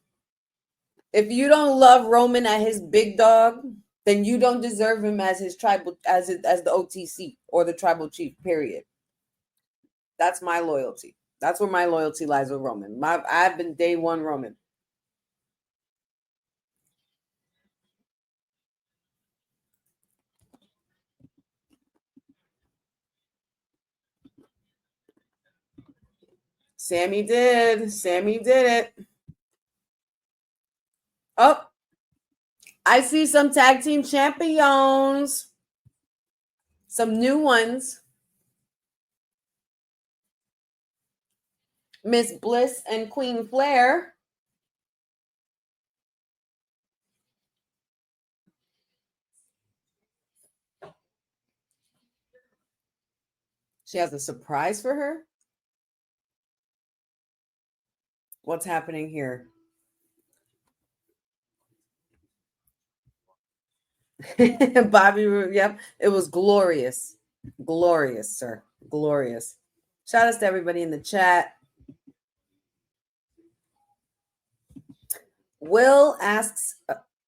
if you don't love Roman at his big dog, then you don't deserve him as his tribal, as the OTC or the tribal chief, period. That's my loyalty. That's where my loyalty lies with Roman. I've been day one Roman. Sammy did it. Oh, I see some tag team champions. Some new ones. Miss Bliss and Queen Flair. She has a surprise for her. What's happening here? Bobby Roode, yep. It was glorious. Glorious, sir. Glorious. Shout outs to everybody in the chat. Will asks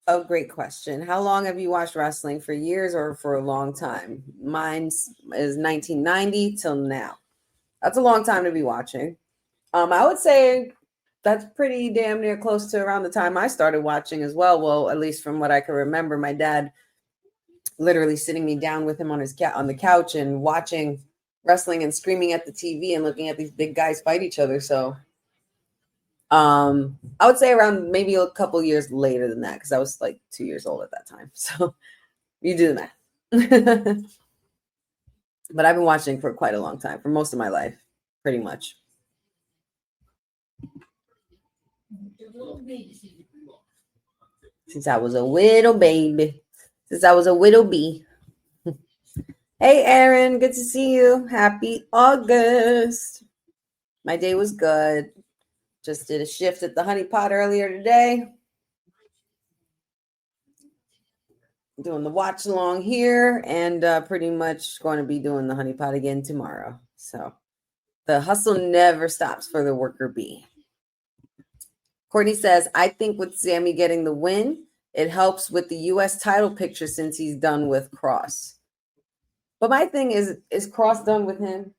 a great question. How long have you watched wrestling? For years or for a long time? Mine is 1990 till now. That's a long time to be watching. I would say that's pretty damn near close to around the time I started watching as well. Well, at least from what I can remember, my dad literally sitting me down with him on the couch and watching wrestling and screaming at the TV and looking at these big guys fight each other. So I would say around maybe a couple years later than that, because I was like 2 years old at that time. So you do the math. But I've been watching for quite a long time, for most of my life, pretty much. Since I was a little baby. Since I was a little bee. Hey, Aaron. Good to see you. Happy August. My day was good. Just did a shift at the Honey Pot earlier today. Doing the watch along here and pretty much going to be doing the Honey Pot again tomorrow. So the hustle never stops for the worker bee. Courtney says, I think with Sammy getting the win, it helps with the U.S. title picture since he's done with Cross. But my thing is Cross done with him?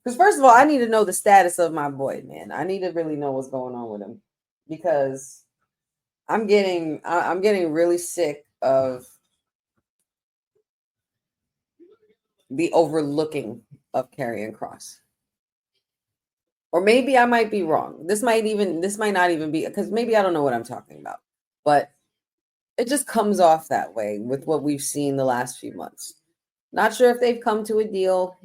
Because first of all, I need to know the status of my boy, man. I need to really know what's going on with him, because I'm getting really sick of the overlooking of Karrion Kross. Or maybe I might be wrong. This might not even be, because maybe I don't know what I'm talking about. But it just comes off that way with what we've seen the last few months. Not sure if they've come to a deal.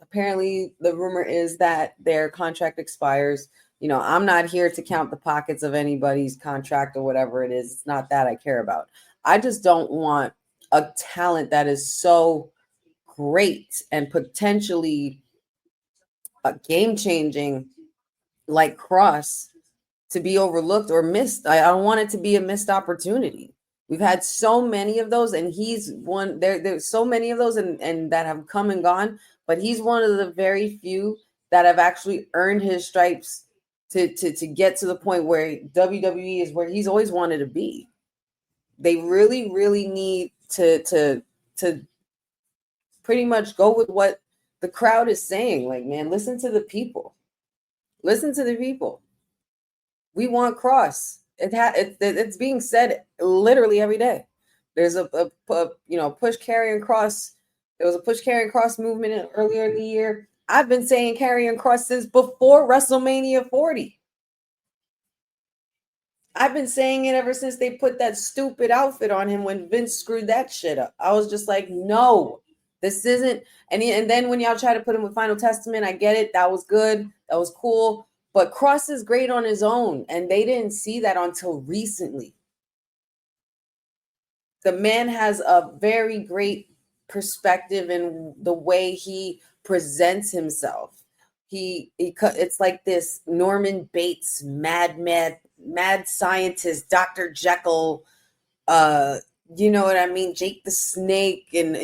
Apparently, the rumor is that their contract expires I'm not here to count the pockets of anybody's contract or whatever it is. It's not that I care about. I just don't want a talent that is so great and potentially game changing like Cross to be overlooked or missed. I don't want it to be a missed opportunity. We've had so many of those, and he's one. There's so many of those, and that have come and gone. But he's one of the very few that have actually earned his stripes to get to the point where WWE is where he's always wanted to be. They really, really need to pretty much go with what the crowd is saying. Like, man, listen to the people. Listen to the people. We want Cross. It's being said literally every day. There's a push carrying Cross. There was a push carrying Cross movement earlier in the year. I've been saying carrying Cross since before WrestleMania 40. I've been saying it ever since they put that stupid outfit on him when Vince screwed that shit up. I was just like, no, this isn't. And then when y'all try to put him with Final Testament, I get it. That was good. That was cool. But Cross is great on his own, and they didn't see that until recently. The man has a very great perspective in the way he presents himself. It's like this Norman Bates, mad scientist, Dr. Jekyll, you know what I mean? Jake the Snake and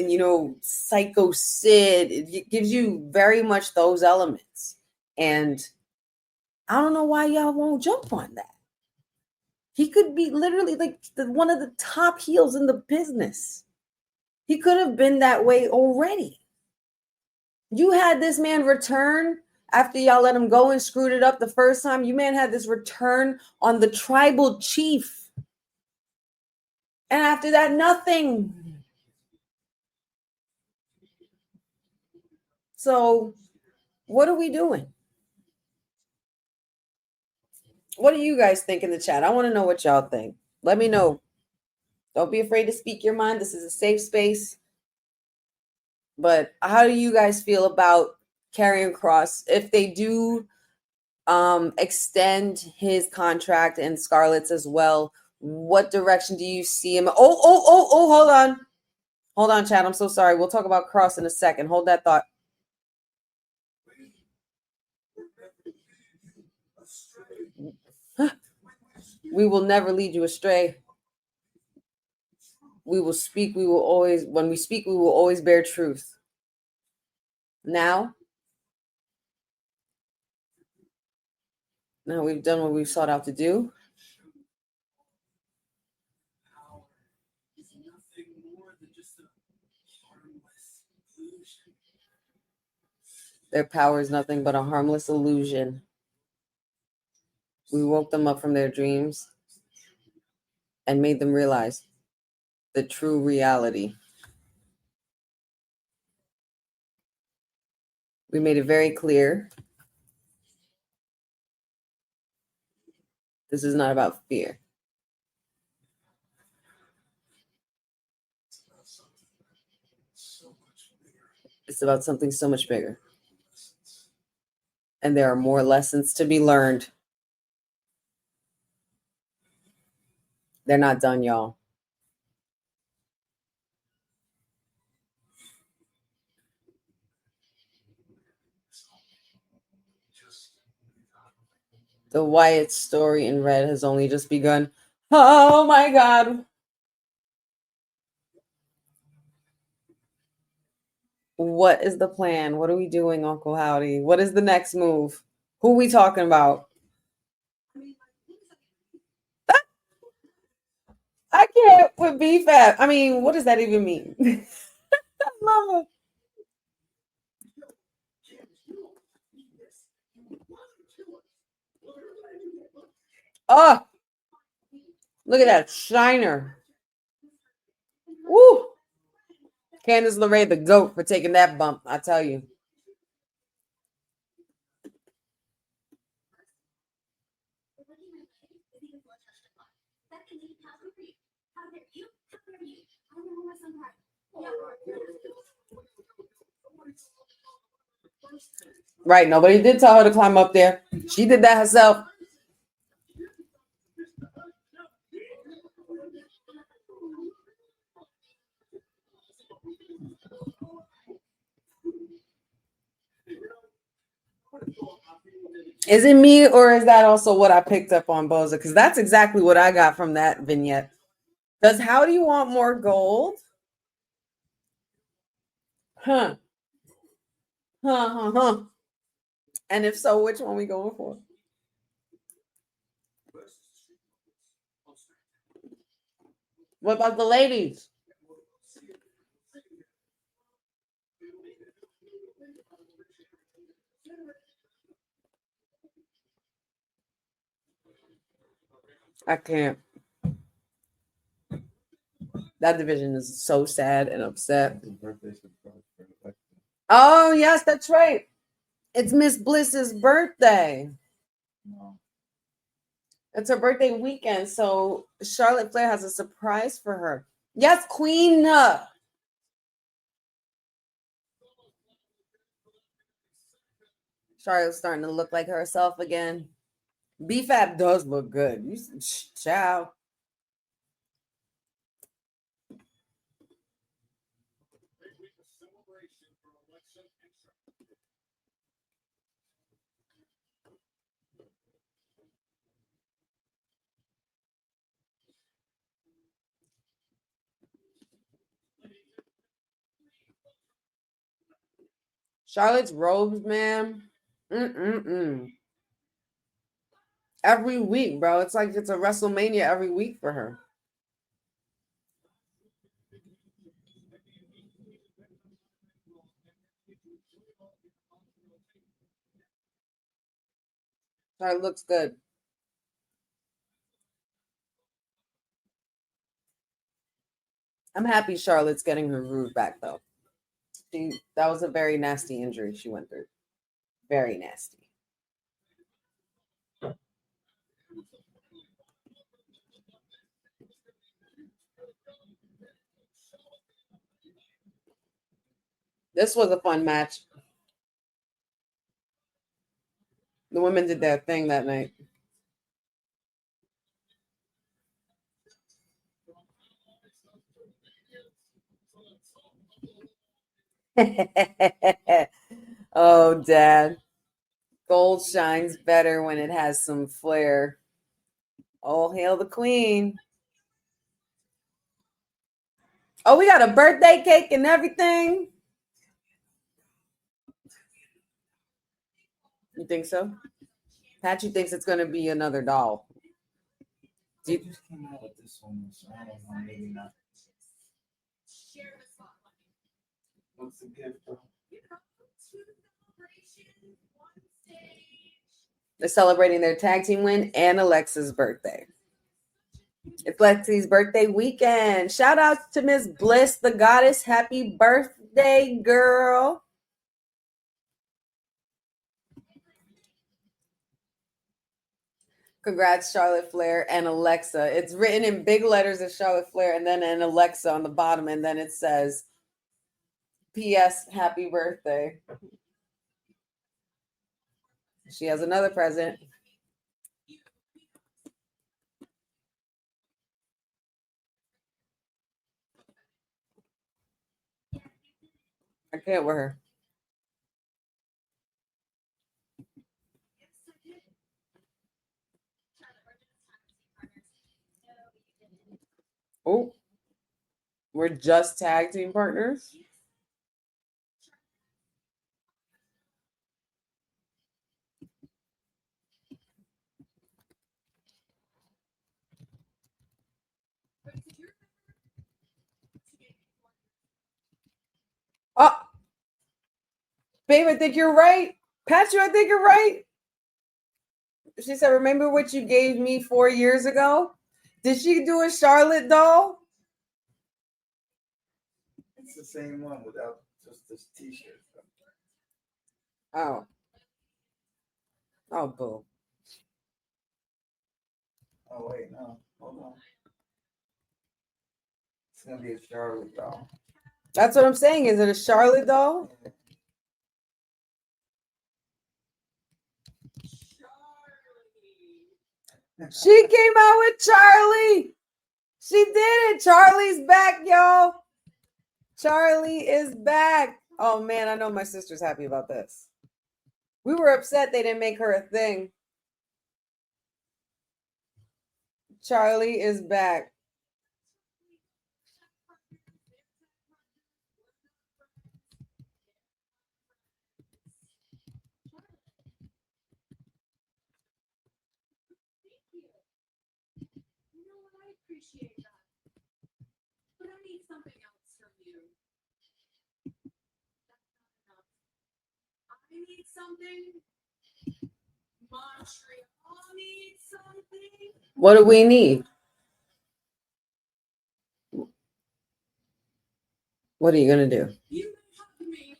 Psycho Sid. It gives you very much those elements. And I don't know why y'all won't jump on that. He could be literally like one of the top heels in the business. He could have been that way already. You had this man return after y'all let him go and screwed it up the first time. You man had this return on the tribal chief. And after that, nothing. So what are we doing? What do you guys think in the chat? I want to know what y'all think. Let me know. Don't be afraid to speak your mind. This is a safe space. But how do you guys feel about Karrion Kross? If they do extend his contract and Scarlett's as well, what direction do you see him? Oh, hold on. Hold on, Chad. I'm so sorry. We'll talk about Kross in a second. Hold that thought. We will never lead you astray. We will speak. When we speak, we will always bear truth. Now we've done what we've sought out to do. Their power is nothing but a harmless illusion. We woke them up from their dreams and made them realize the true reality. We made it very clear. This is not about fear. It's about something so much bigger. And there are more lessons to be learned. They're not done, y'all. The Wyatt story in red has only just begun. Oh my God. What is the plan? What are we doing, Uncle Howdy? What is the next move? Who are we talking about? I can't with BFAB. I mean, what does that even mean? I love it. Oh, look at that shiner. Woo. Candice LeRae, the GOAT, for taking that bump, I tell you. Right, nobody did tell her to climb up there. She did that herself. Is it me or is that also what I picked up on Boza? Because that's exactly what I got from that vignette. Does How Do You Want More Gold? Huh. Huh. And if so, which one we going for? What about the ladies? I can't. That division is so sad and upset. Oh, yes, that's right. It's Miss Bliss's birthday. It's her birthday weekend, so Charlotte Flair has a surprise for her. Yes, Queen. Charlotte's starting to look like herself again. BFAB does look good. Ciao. Charlotte's robes, man. Every week, bro. It's like it's a WrestleMania every week for her. Charlotte looks good. I'm happy Charlotte's getting her groove back, though. That was a very nasty injury she went through. Very nasty. This was a fun match. The women did their thing that night. Oh, Dad. Gold shines better when it has some flair. Oh, hail the queen. Oh, we got a birthday cake and everything. You think so? Patchy thinks it's going to be another doll. They just came out with this one, so I don't know, maybe not. What's the gift, though? They're celebrating their tag team win and Alexa's birthday. It's Lexi's birthday weekend. Shout out to Miss Bliss, the goddess. Happy birthday, girl. Congrats, Charlotte Flair and Alexa. It's written in big letters of Charlotte Flair and then an Alexa on the bottom. And then it says, P.S. Happy birthday. She has another present. I can't wear her. Oh, we're just tag team partners. Oh, babe, I think you're right. Patrick, I think you're right. She said, remember what you gave me 4 years ago? Did she do a Charlotte doll? It's the same one without just this t-shirt. Oh. Oh, boo. Oh, wait, no. Hold on. It's going to be a Charlotte doll. That's what I'm saying. Is it a Charlotte doll? She came out with Charlie. She did it. Charlie's back, y'all. Charlie is back. Oh man, I know my sister's happy about this. We were upset they didn't make her a thing. Charlie is back. You know what? I appreciate that. But I need something else from you. That's not enough. I need something. Montreal needs something. What do we need? What are you gonna do? You may hug me.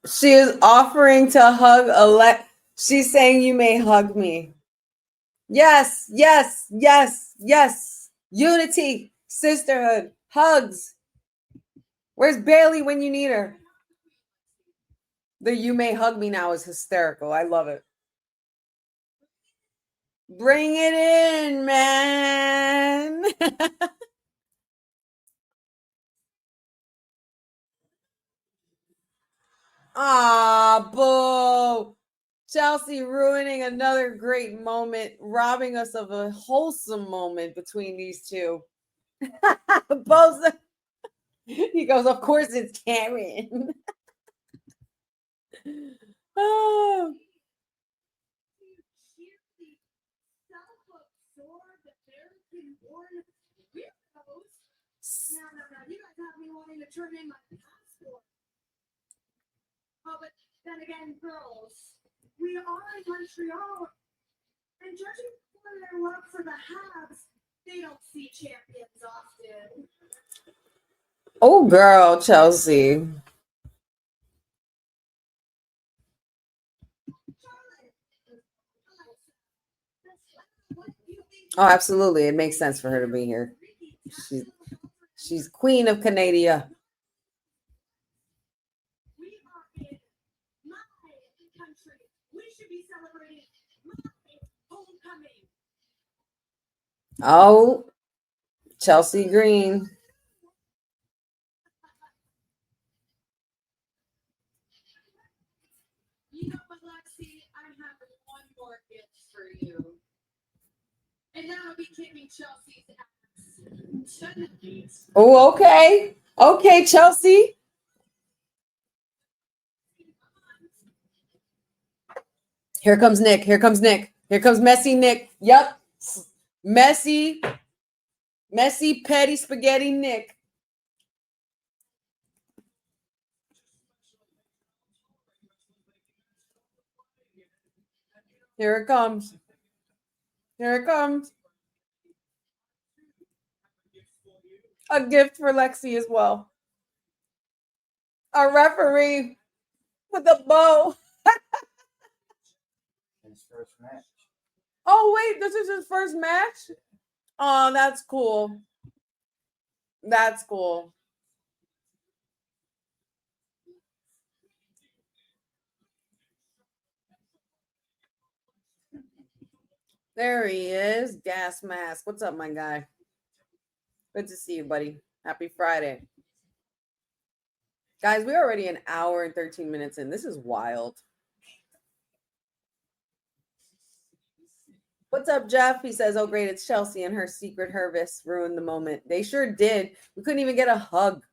She is offering to hug She's saying you may hug me. Yes, yes, yes, yes. Unity, sisterhood, hugs. Where's Bailey when you need her? The you may hug me now is hysterical. I love it. Bring it in, man. Ah, boo. Chelsea ruining another great moment, robbing us of a wholesome moment between these two. Both. He goes, of course it's Karen. Oh. No. You guys have me wanting to turn in my passport. Oh, but then again, girls, we are in Montreal. And judging for their love for the Habs, they don't see champions often. Oh, girl, Chelsea. Oh, absolutely. It makes sense for her to be here. She's queen of Canada. We are in my country. We should be celebrating my homecoming. Oh, Chelsea Green. You know what, Lexi? I have one more gift for you. And that'll be kicking Chelsea's ass. Oh, okay. Okay, Chelsea. Here comes Nick. Here comes Nick. Here comes messy Nick. Yep. Messy, petty spaghetti Nick. Here it comes. Here it comes. A gift for Lexi as well. A referee with a bow. His first match. Oh, wait, this is his first match? Oh, that's cool. That's cool. There he is. Gas mask. What's up, my guy? Good to see you, buddy. Happy Friday. Guys, we're already an hour and 13 minutes in. This is wild. What's up, Jeff? He says, oh, great. It's Chelsea and her secret Hervis ruined the moment. They sure did. We couldn't even get a hug.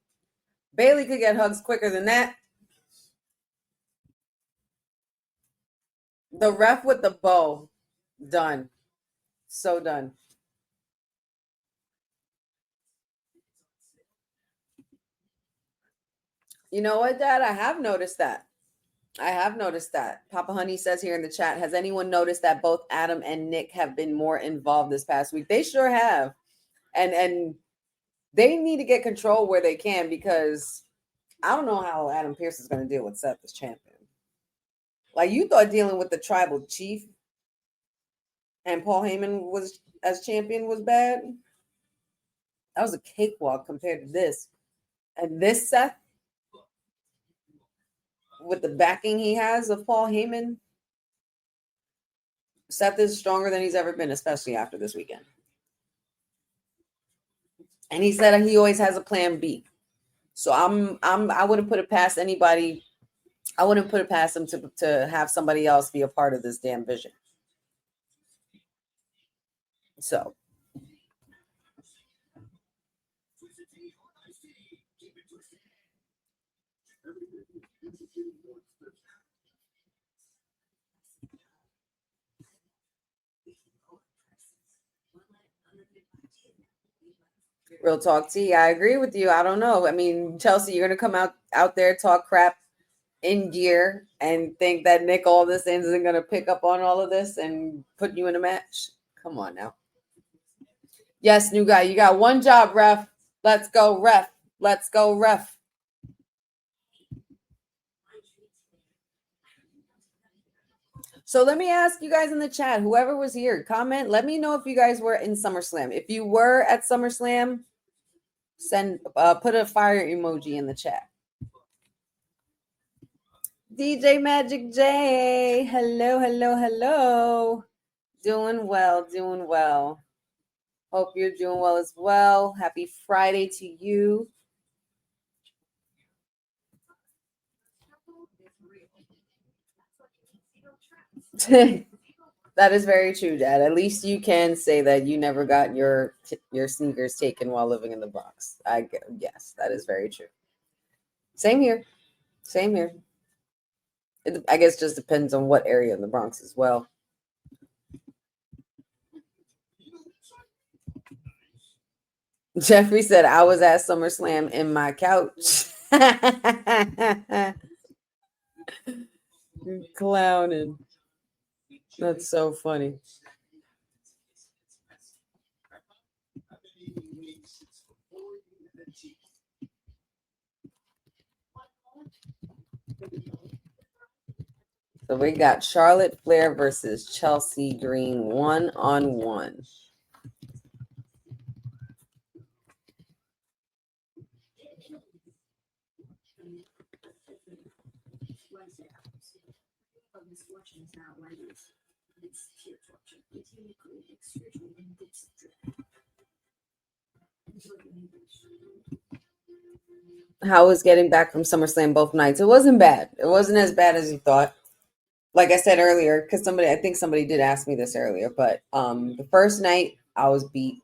Bailey could get hugs quicker than that. The ref with the bow. Done. So done. You know what, Dad? I have noticed that. Papa Honey says here in the chat, has anyone noticed that both Adam and Nick have been more involved this past week? They sure have. And they need to get control where they can, because I don't know how Adam Pearce is going to deal with Seth as champion. Like, you thought dealing with the tribal chief and Paul Heyman was as champion was bad? That was a cakewalk compared to this. And this Seth, with the backing he has of Paul Heyman, Seth is stronger than he's ever been, especially after this weekend. And he said he always has a plan B. So I wouldn't put it past anybody. I wouldn't put it past him to have somebody else be a part of this damn vision. So real talk, T. I agree with you. I don't know. I mean, Chelsea, you're gonna come out there, talk crap in gear, and think that Nick Aldis isn't gonna pick up on all of this and put you in a match. Come on now. Yes, new guy. You got one job, ref. Let's go, ref. Let's go, ref. So let me ask you guys in the chat, whoever was here, comment. Let me know if you guys were in SummerSlam. If you were at SummerSlam, put a fire emoji in the chat. DJ Magic J, hello, hello, hello. Doing well, doing well. Hope you're doing well as well. Happy Friday to you. That is very true, Dad. At least you can say that you never got your sneakers taken while living in the Bronx. Yes, that is very true. Same here. Same here. I guess just depends on what area in the Bronx as well. Jeffrey said, I was at SummerSlam in my couch. Clowning. That's so funny. So we got Charlotte Flair versus Chelsea Green 1-on-1. How was getting back from SummerSlam both nights? It wasn't bad. It wasn't as bad as you thought. Like I said earlier, because I think somebody did ask me this earlier, but the first night I was beat.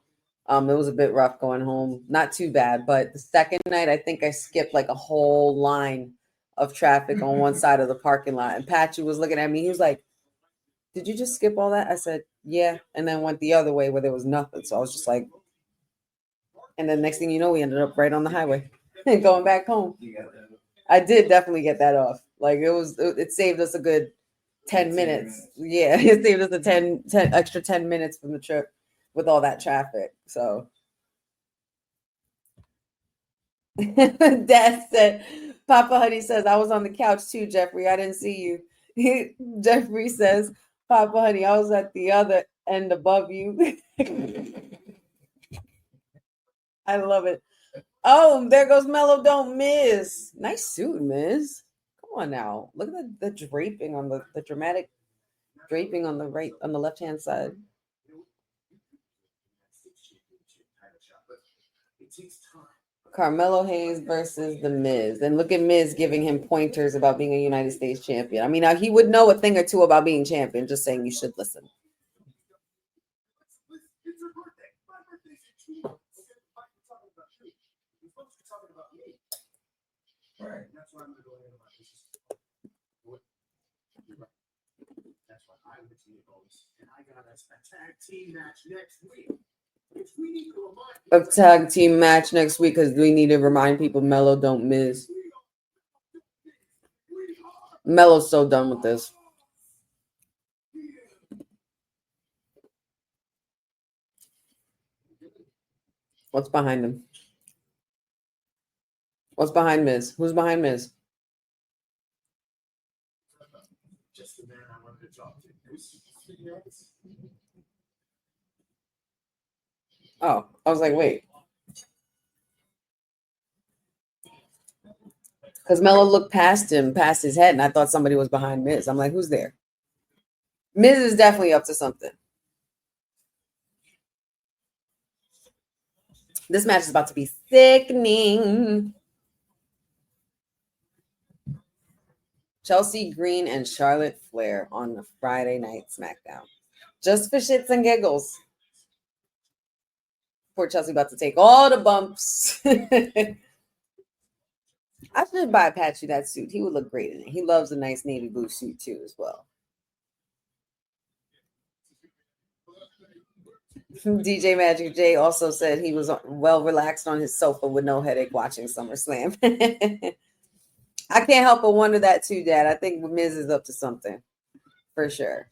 It was a bit rough going home. Not too bad, but the second night I think I skipped like a whole line of traffic on one side of the parking lot. And Patchy was looking at me. He was like, "Did you just skip all that?" I said, "Yeah," and then went the other way where there was nothing. So I was just like, and then next thing you know, we ended up right on the highway and going back home. I did definitely get that off. Like it saved us a good 10 minutes. Yeah, it saved us a 10 extra 10 minutes from the trip with all that traffic. So Dad said, Papa Honey says, I was on the couch too, Jeffrey. I didn't see you. Jeffrey says, Papa Honey, I was at the other end above you. I love it. Oh, there goes Mellow Don't Miss. Nice suit, Miss. Come on now. Look at the draping on the dramatic draping on the left-hand side. Carmelo Hayes versus The Miz. And look at Miz giving him pointers about being a United States champion. I mean, he would know a thing or two about being champion, just saying you should listen. Right. That's why I'm going to go ahead and that's why I would see those. And I got a tag team match next week. A tag team match next week because we need to remind people Mello don't miss. Mello's so done with this. What's behind him? What's behind Miz? Who's behind Miz? Just the man I wanted to talk to. Oh, I was like, wait. Because Mello looked past him, past his head, and I thought somebody was behind Miz. I'm like, who's there? Miz is definitely up to something. This match is about to be sickening. Chelsea Green and Charlotte Flair on the Friday night SmackDown. Just for shits and giggles. Poor Chelsea about to take all the bumps. I should buy Patchy that suit. He would look great in it. He loves a nice navy blue suit too as well. DJ Magic J also said he was well relaxed on his sofa with no headache watching SummerSlam. I can't help but wonder that too, Dad. I think Miz is up to something for sure.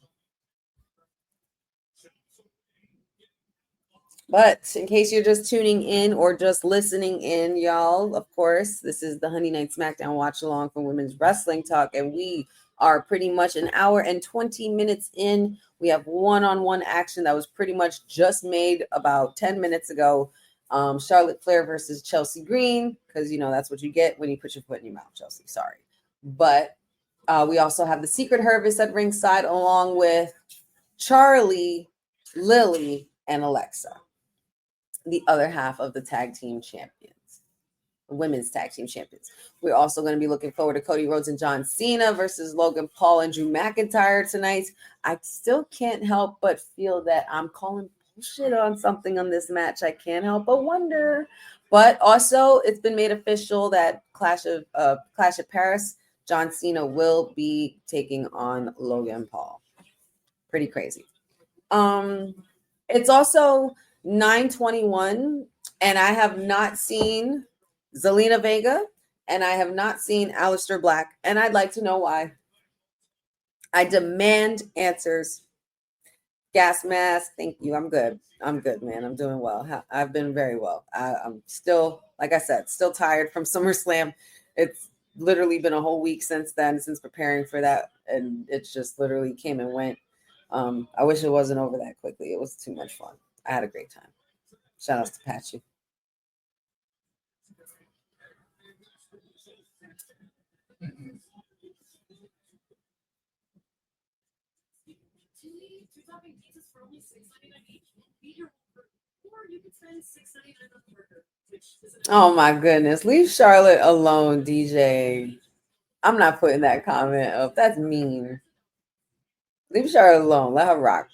But in case you're just tuning in or just listening in, y'all, of course, this is the Honey Night SmackDown watch along for Women's Wrestling Talk, and we are pretty much an hour and 20 minutes in. We have one-on-one action that was pretty much just made about 10 minutes ago. Charlotte Flair versus Chelsea Green, because, you know, that's what you get when you put your foot in your mouth, Chelsea. Sorry. But we also have the Secret Hervis at ringside along with Charlie, Lily, and Alexa, the other half of the tag team champions, women's tag team champions. We're also going to be looking forward to Cody Rhodes and John Cena versus Logan Paul and Drew McIntyre tonight. I still can't help but feel that I'm calling bullshit on something on this match. I can't help but wonder. But also, it's been made official that Clash of Paris, John Cena will be taking on Logan Paul. Pretty crazy. It's also 9:21, and I have not seen Zelina Vega, and I have not seen Aleister Black, and I'd like to know why. I demand answers. Gas mask, thank you. I'm good. I'm good, man. I'm doing well. I've been very well. I'm still, like I said, still tired from SummerSlam. It's literally been a whole week since then, since preparing for that, and it's just literally came and went. I wish it wasn't over that quickly. It was too much fun. I had a great time. Shout outs to Patchy. Oh my goodness. Leave Charlotte alone, DJ. I'm not putting that comment up. That's mean. Leave Charlotte alone. Let her rock.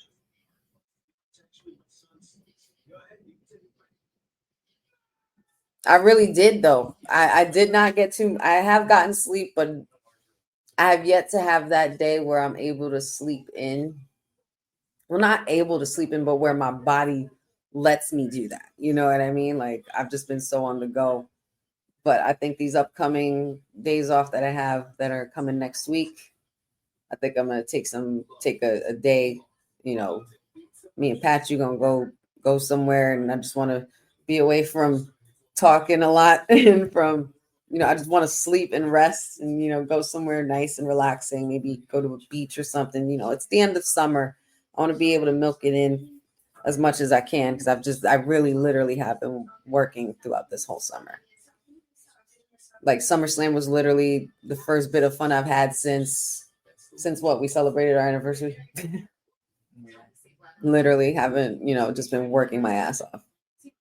I really did, though. I did not get to. I have gotten sleep, but I have yet to have that day where I'm able to sleep in. Well, not able to sleep in, but where my body lets me do that. You know what I mean? Like, I've just been so on the go. But I think these upcoming days off that I have that are coming next week, I think I'm gonna take a day. You know, me and Pat, you gonna go somewhere, and I just want to be away from talking a lot and from, you know, I just want to sleep and rest and, you know, go somewhere nice and relaxing. Maybe go to a beach or something. You know, it's the end of summer. I want to be able to milk it in as much as I can because I really literally have been working throughout this whole summer. Like SummerSlam was literally the first bit of fun I've had since what we celebrated our anniversary. Literally haven't, you know, just been working my ass off. It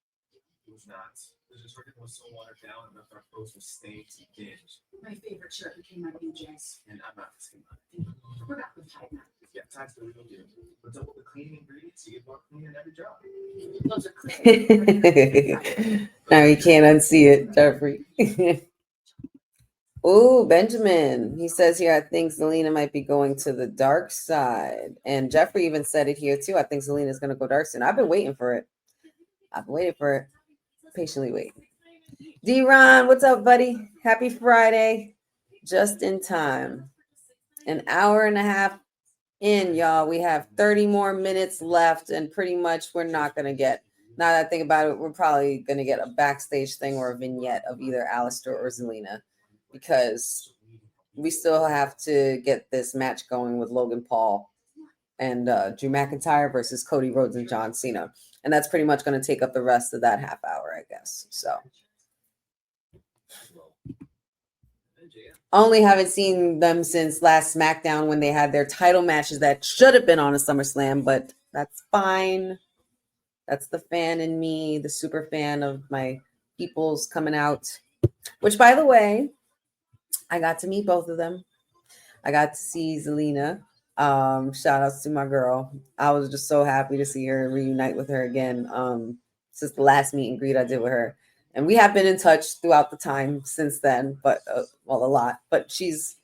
was not. It was so watered down and left our clothes with stains and dinge. My favorite shirt became my BJ's. And I'm not missing money. We're back with Tide now. Yeah, Tide's the real deal. But double the cleaning ingredients, you get more clean in every job. Those are clean. Now you can't unsee it, Jeffrey. Oh, Benjamin. He says here, I think Zelina might be going to the dark side. And Jeffrey even said it here too. I think Zelina's going to go dark soon. I've been waiting for it. Patiently waiting. D-Ron, what's up, buddy? Happy Friday. Just in time. An hour and a half in, y'all. We have 30 more minutes left, and pretty much we're not going to get, now that I think about it, we're probably going to get a backstage thing or a vignette of either Aleister or Zelina, because we still have to get this match going with Logan Paul and Drew McIntyre versus Cody Rhodes and John Cena. And that's pretty much going to take up the rest of that half hour, I guess. So, only haven't seen them since last Smackdown when they had their title matches that should have been on a SummerSlam, but that's fine. That's the fan in me, the super fan of my peoples coming out. Which, by the way, I got to meet both of them. I got to see Zelina. Shout outs to my girl. I was just so happy to see her and reunite with her again. Since the last meet and greet I did with her, and we have been in touch throughout the time since then. But well, a lot. But she's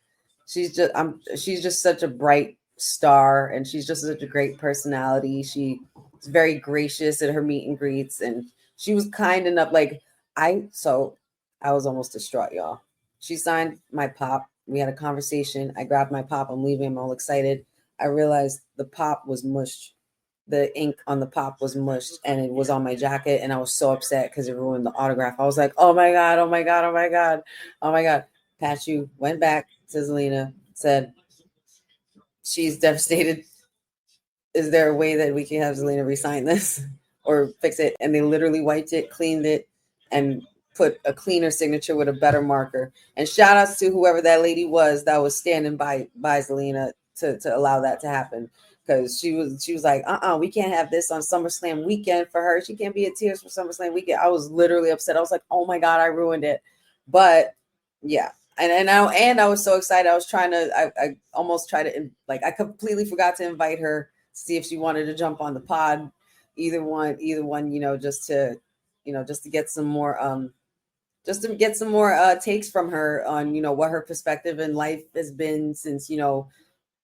just such a bright star, and she's just such a great personality. She's very gracious at her meet and greets, and she was kind enough. I was almost distraught, y'all. She signed my pop. We had a conversation. I grabbed my pop. I'm leaving. I'm all excited. I realized the pop was mushed. The ink on the pop was mushed, and it was on my jacket. And I was so upset because it ruined the autograph. I was like, oh my God, oh my God, oh my God, oh my God. Pachu went back to Zelina, said, she's devastated. Is there a way that we can have Zelina re-sign this or fix it? And they literally wiped it, cleaned it, and put a cleaner signature with a better marker. And shout outs to whoever that lady was that was standing by Zelina to allow that to happen. Because she was like, we can't have this on SummerSlam weekend for her. She can't be at Tears for SummerSlam weekend. I was literally upset. I was like, oh my God, I ruined it. But yeah. And I was so excited. I was I almost tried to, I completely forgot to invite her, see if she wanted to jump on the pod. Either one, just to get some more takes from her on what her perspective in life has been since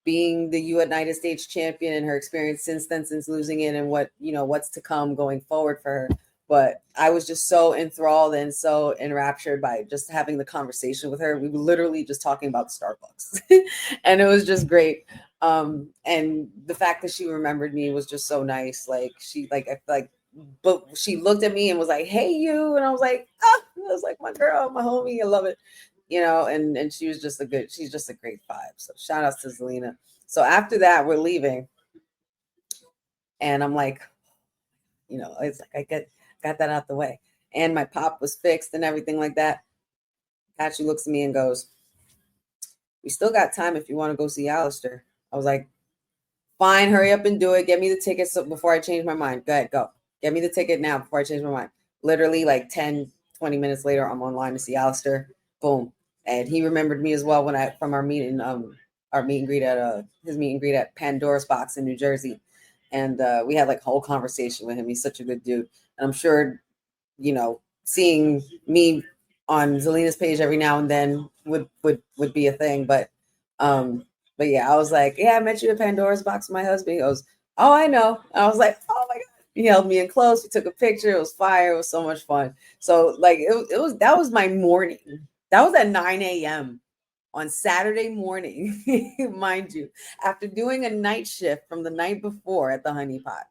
being the United States champion and her experience since then, since losing it, and what's to come going forward for her. But I was just so enthralled and so enraptured by just having the conversation with her. We were literally just talking about Starbucks and it was just great. And the fact that she remembered me was just so nice. But she looked at me and was like, hey, you. And I was like, my girl, my homie. I love it. And she's just a great vibe. So shout outs to Zelina. So after that, we're leaving. And I'm like, it's like I got that out the way. And my pop was fixed and everything like that. Patchy looks at me and goes, we still got time if you want to go see Alistair. I was like, fine, hurry up and do it. Get me the tickets before I change my mind. Go ahead, go. Get me the ticket now before I change my mind. Literally 10, 20 minutes later, I'm online to see Alistair. Boom. And he remembered me as well from our meeting, our meet and greet at his meet and greet at Pandora's Box in New Jersey. And we had a whole conversation with him. He's such a good dude. And I'm sure, seeing me on Zelina's page every now and then would be a thing. But yeah, I was like, yeah, I met you at Pandora's Box with my husband. He goes, oh, I know. And I was like, oh my God. He held me in close. We took a picture. It was fire. It was so much fun. So that was my morning. That was at 9 a.m. on Saturday morning, mind you, after doing a night shift from the night before at the Honey Pot.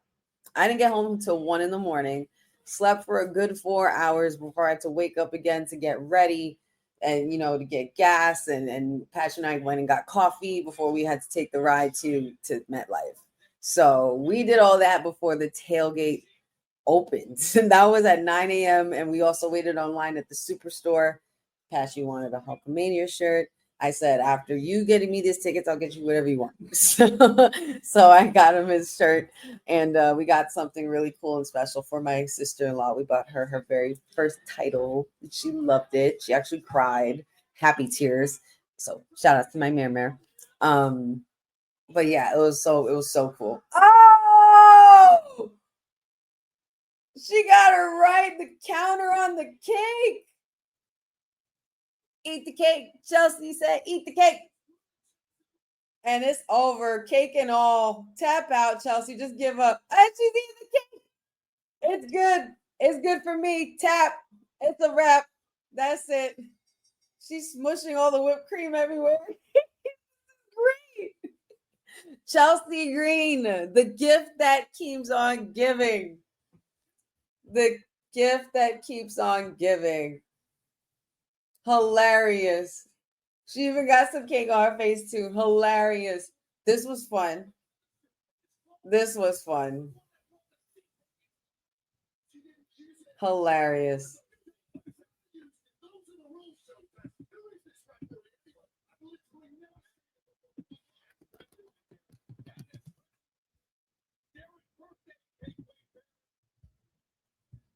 I didn't get home until 1 a.m. Slept for a good 4 hours before I had to wake up again to get ready and, to get gas. And Patch and I went and got coffee before we had to take the ride to MetLife. So we did all that before the tailgate opened. And that was at 9 a.m. And we also waited online at the Superstore. Patchy wanted a Hulkamania shirt. I said, after you getting me these tickets, I'll get you whatever you want. So I got him his shirt, and we got something really cool and special for my sister-in-law. We bought her very first title. She loved it. She actually cried, happy tears. So shout out to my mare. But yeah, it was so cool. Oh, she got her right. The counter on the cake. Eat the cake. Chelsea said, eat the cake. And it's over. Cake and all. Tap out, Chelsea. Just give up. And she's eating the cake. It's good. It's good for me. Tap. It's a wrap. That's it. She's smushing all the whipped cream everywhere. Great. Chelsea Green, the gift that keeps on giving. The gift that keeps on giving. Hilarious. She even got some cake on her face too. Hilarious. This was fun. Hilarious.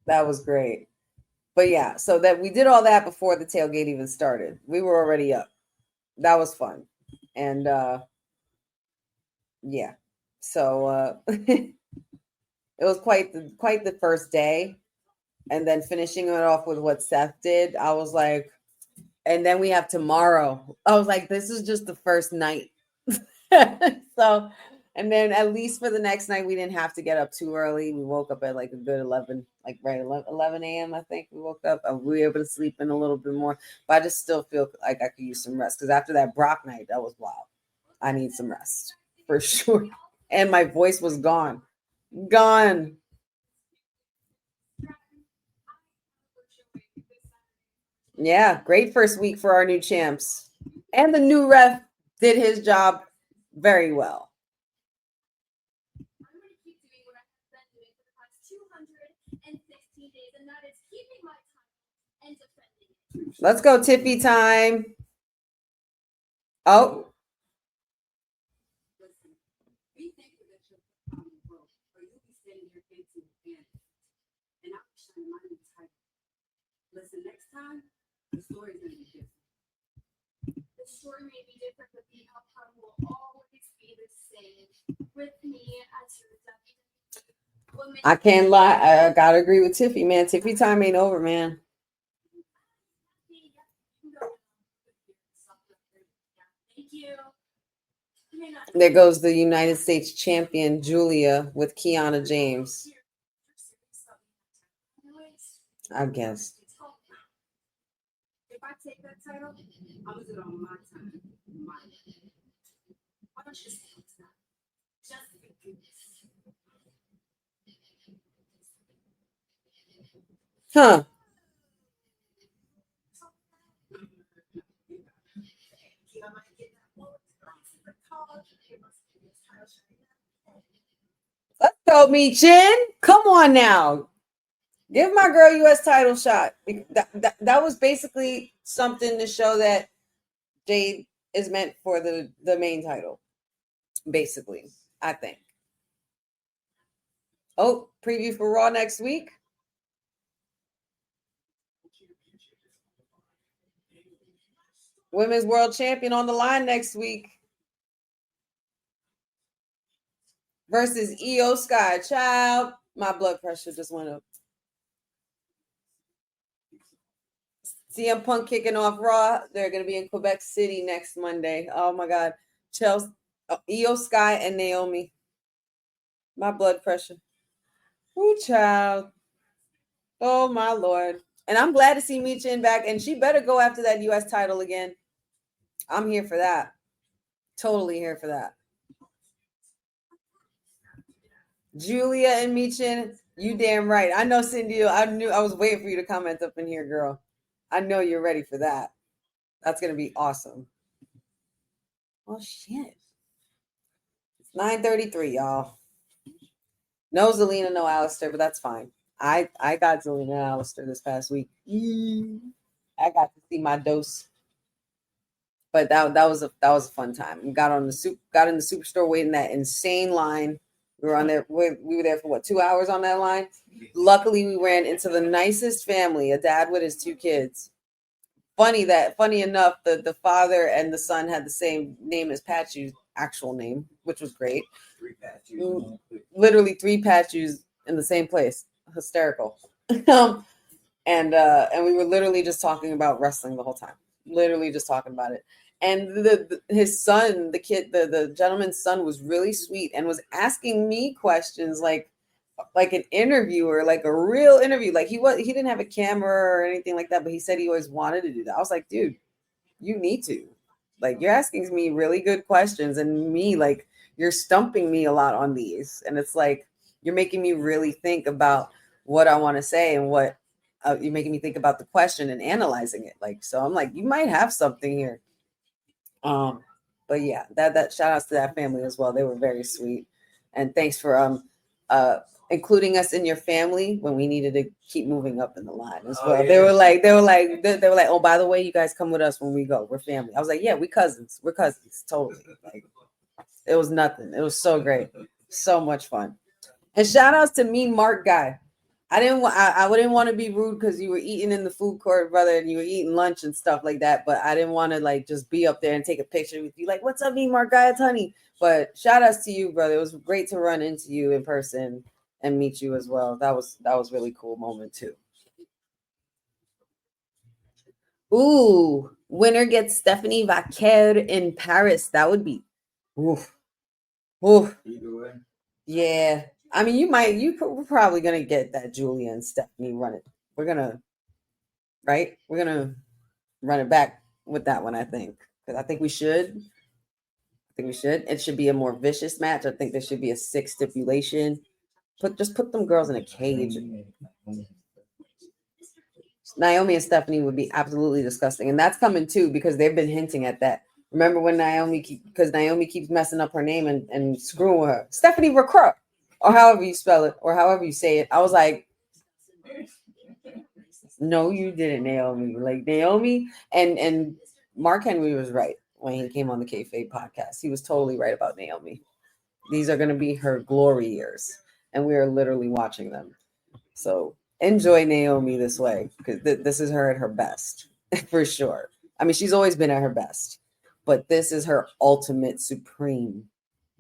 That was great. But yeah, so that we did all that before the tailgate even started. We were already up. That was fun. And yeah. So it was quite the first day. And then finishing it off with what Seth did, I was like, and then we have tomorrow. I was like, this is just the first night. So, and then at least for the next night, we didn't have to get up too early. We woke up at like a good 11, like right 11 a.m. I think we woke up. And we were able to sleep in a little bit more. But I just still feel like I could use some rest because after that Brock night, that was wild. I need some rest for sure. And my voice was gone. Gone. Yeah, great first week for our new champs. And the new ref did his job very well. I'm going to keep doing what I have been doing for the past 216 days, and that is keeping my title and defending it. Let's go, Tippy time. Oh, Listen, be thankful that you're following growth, or you'll be standing here facing again. And I'll be shining my new title. Listen, next time, the story's gonna be different. The story may be different, but the outcome will always be the same. With me as your WWE woman. I can't lie. I gotta agree with Tiffy, man. Tiffy time ain't over, man. Thank you. There goes the United States champion Julia with Kiana James. I guess. If I take that title, I'm gonna do it on my time, my way. Why don't you just say it's not? Just for goodness. Huh. Let's go, Michin. Come on now. Give my girl US title shot. That was basically something to show that Jade is meant for the main title. Basically, I think. Oh, preview for Raw next week. Women's World Champion on the line next week. Versus Io Sky. Child, my blood pressure just went up. CM Punk kicking off Raw. They're going to be in Quebec City next Monday. Oh my God. Chelsea, Io Sky, and Naomi. My blood pressure. Woo, child. Oh my Lord. And I'm glad to see Michin back. And she better go after that US title again. I'm here for that. Totally here for that. Julia and Michin, you damn right. I know, Cindy. I was waiting for you to comment up in here, girl. I know you're ready for that. That's going to be awesome. Oh, shit. It's 9:33, y'all. No Zelina, no Alistair, but that's fine. I got Zelina and Alistair this past week. I got to see my dose. But that was a fun time. We got in the superstore waiting that insane line. We were on there. We were there for what, 2 hours on that line. Luckily, we ran into the nicest family, a dad with his 2 kids. Funny enough, the father and the son had the same name as Patchu's actual name, which was great. 3 Patches. Literally 3 Patchus in the same place. Hysterical. And we were literally just talking about wrestling the whole time. Literally just talking about it. And his son, the gentleman's son, was really sweet and was asking me questions like an interviewer, like a real interview. Like he didn't have a camera or anything like that, but he said he always wanted to do that. I was like, dude, you need to. Like, you're asking me really good questions, and me, like, you're stumping me a lot on these. And it's like, you're making me really think about what I want to say and what you're making me think about the question and analyzing it. Like, so I'm like, you might have something here. But yeah, that shout outs to that family as well. They were very sweet. And thanks for including us in your family when we needed to keep moving up in the line as well. Yeah. They were like, oh, by the way, you guys come with us when we go. We're family. I was like, yeah, we're cousins. Totally. Like, it was nothing. It was so great. So much fun. And shout outs to Mean Mark Guy. I wouldn't want to be rude because you were eating in the food court, brother, and you were eating lunch and stuff like that. But I didn't want to like just be up there and take a picture with you, like, what's up, Mark honey? But shout outs to you, brother. It was great to run into you in person and meet you as well. That was really cool moment too. Ooh, winner gets Stephanie Vaquer in Paris. That would be, oof, oof. Either way. Yeah. I mean, we're probably gonna get that Julia and Stephanie run it. We're gonna run it back with that one, I think. Because I think we should. It should be a more vicious match. I think there should be a 6 stipulation. Just put them girls in a cage. Naomi and Stephanie would be absolutely disgusting. And that's coming too, because they've been hinting at that. Remember when Naomi keeps messing up her name and screwing her. Stephanie Recruit, or however you spell it, or however you say it. I was like, no, you didn't, Naomi. Like Naomi and Mark Henry was right when he came on the Kayfabe podcast. He was totally right about Naomi. These are going to be her glory years, and we are literally watching them. So enjoy Naomi this way, because this is her at her best, for sure. I mean, she's always been at her best, but this is her ultimate supreme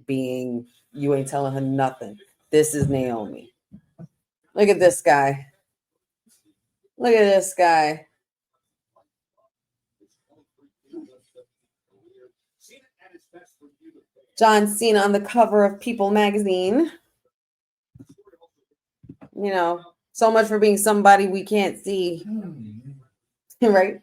being. You ain't telling her nothing. This is Naomi. Look at this guy. Look at this guy. John Cena on the cover of People magazine. You know, so much for being somebody we can't see. Right?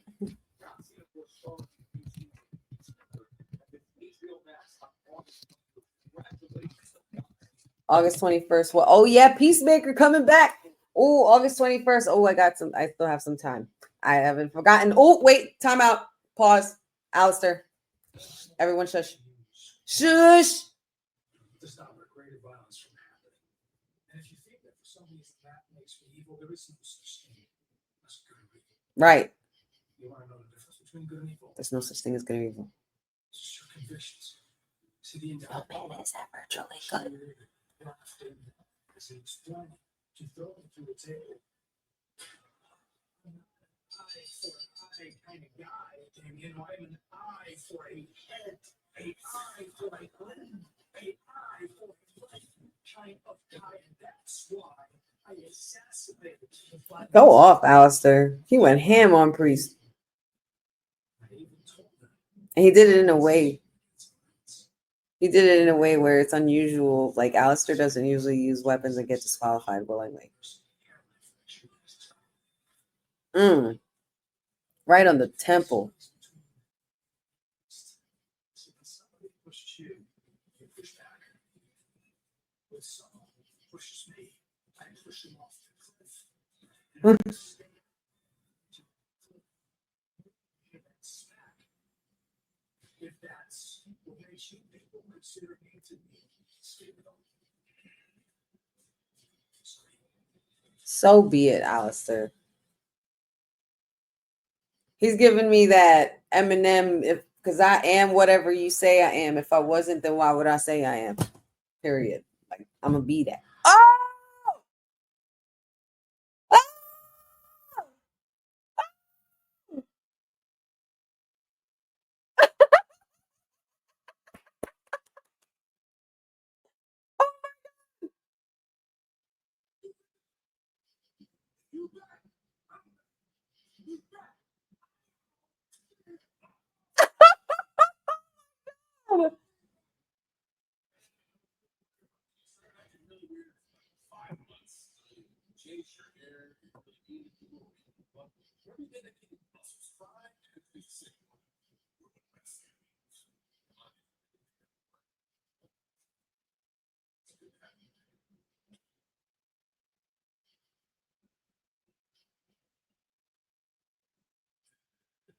August 21st. Well, oh yeah, Peacemaker coming back. Oh, August 21st. Oh, I still have some time. I haven't forgotten. Oh, wait, time out. Pause. Alistair. Everyone shush. Shush. To stop our creative violence from happening. And if you think that for some reason that makes me evil, there is no such thing as good or evil. Right. You want to know the difference between good and evil? There's no such thing as good or evil. It's just your convictions. See the No pain is ever truly good. As he explained, to throw it through the table. Eye for eye kind of guy, Damien. I'm an eye for a head, a eye for a limb, a eye for a life kind of guy, and that's why I assassinated the black. Go off, Alistair. He went ham on Priest. And he did it in a way. He did it in a way where it's unusual. Like Alistair doesn't usually use weapons and get disqualified willingly. Right on the temple. If that's what makes you people consider me to be stable. So be it, Alistair. He's giving me that Eminem, because I am whatever you say I am. If I wasn't, then why would I say I am? Period. Like, I'm going to be that. Oh!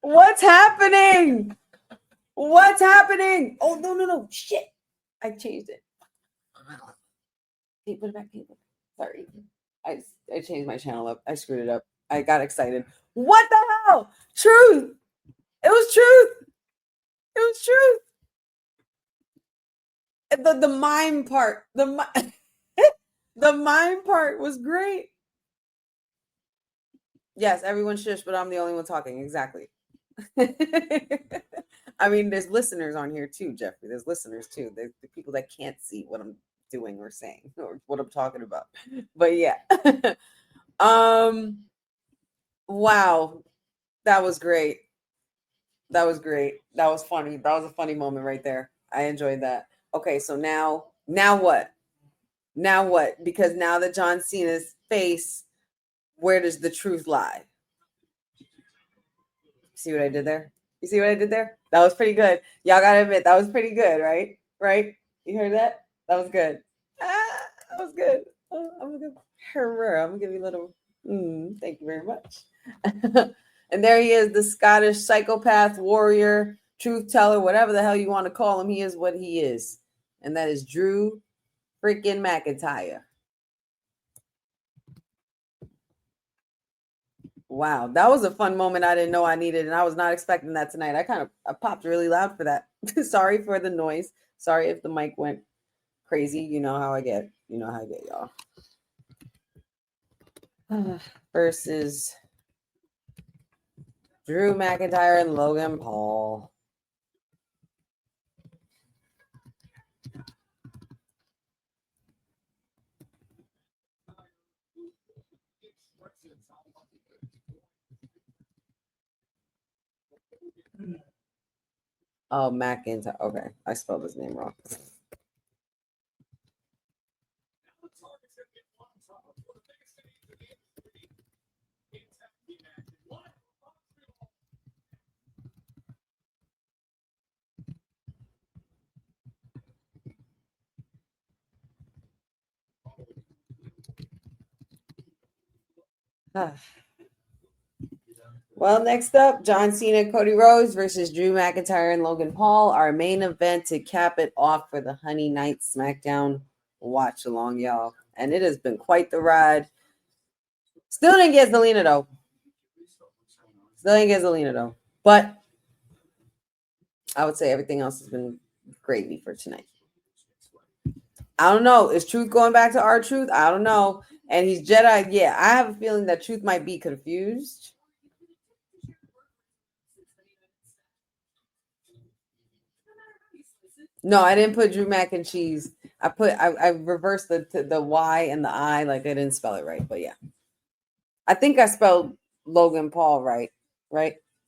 What's happening? What's happening? Oh, no. Shit. I changed it. Hey, put it back. Sorry. I changed my channel up. I screwed it up. I got excited. What the hell? Truth. It was truth. It was truth. The mime part. The mime part was great. Yes, everyone shush, but I'm the only one talking. Exactly. I mean, there's listeners on here too, Jeffrey. There's listeners too. There's the people that can't see what I'm doing or saying or what I'm talking about. But yeah. Wow. That was great. That was great. That was funny. That was a funny moment right there. I enjoyed that. Okay, so now what? Now what? Because now that John Cena's face, where does the truth lie? See what I did there? You see what I did there? That was pretty good. Y'all gotta admit that was pretty good, right? Right? You heard that? That was good. That was good. I'm gonna give her. I'm gonna give you a little. Thank you very much. And there he is, the Scottish psychopath, warrior, truth teller, whatever the hell you want to call him. He is what he is, and that is Drew freaking McIntyre. Wow, that was a fun moment I didn't know I needed, and I was not expecting that tonight. I popped really loud for that. Sorry for the noise. Sorry if the mic went crazy. You know how I get. You know how I get, y'all. Versus Drew McIntyre and Logan Paul. Oh, McIntyre. Okay, I spelled his name wrong. Well, next up, John Cena, Cody Rhodes versus Drew McIntyre and Logan Paul, our main event to cap it off for the Honey Night Smackdown watch along, y'all. And it has been quite the ride. Still didn't get Zelina, though. But I would say everything else has been gravy for tonight. I don't know. Is Truth going back to R-Truth? I don't know. And he's Jedi. Yeah, I have a feeling that Truth might be confused. No, I didn't put Drew Mac and Cheese. I reversed the Y and the I, like I didn't spell it right, but yeah. I think I spelled Logan Paul right?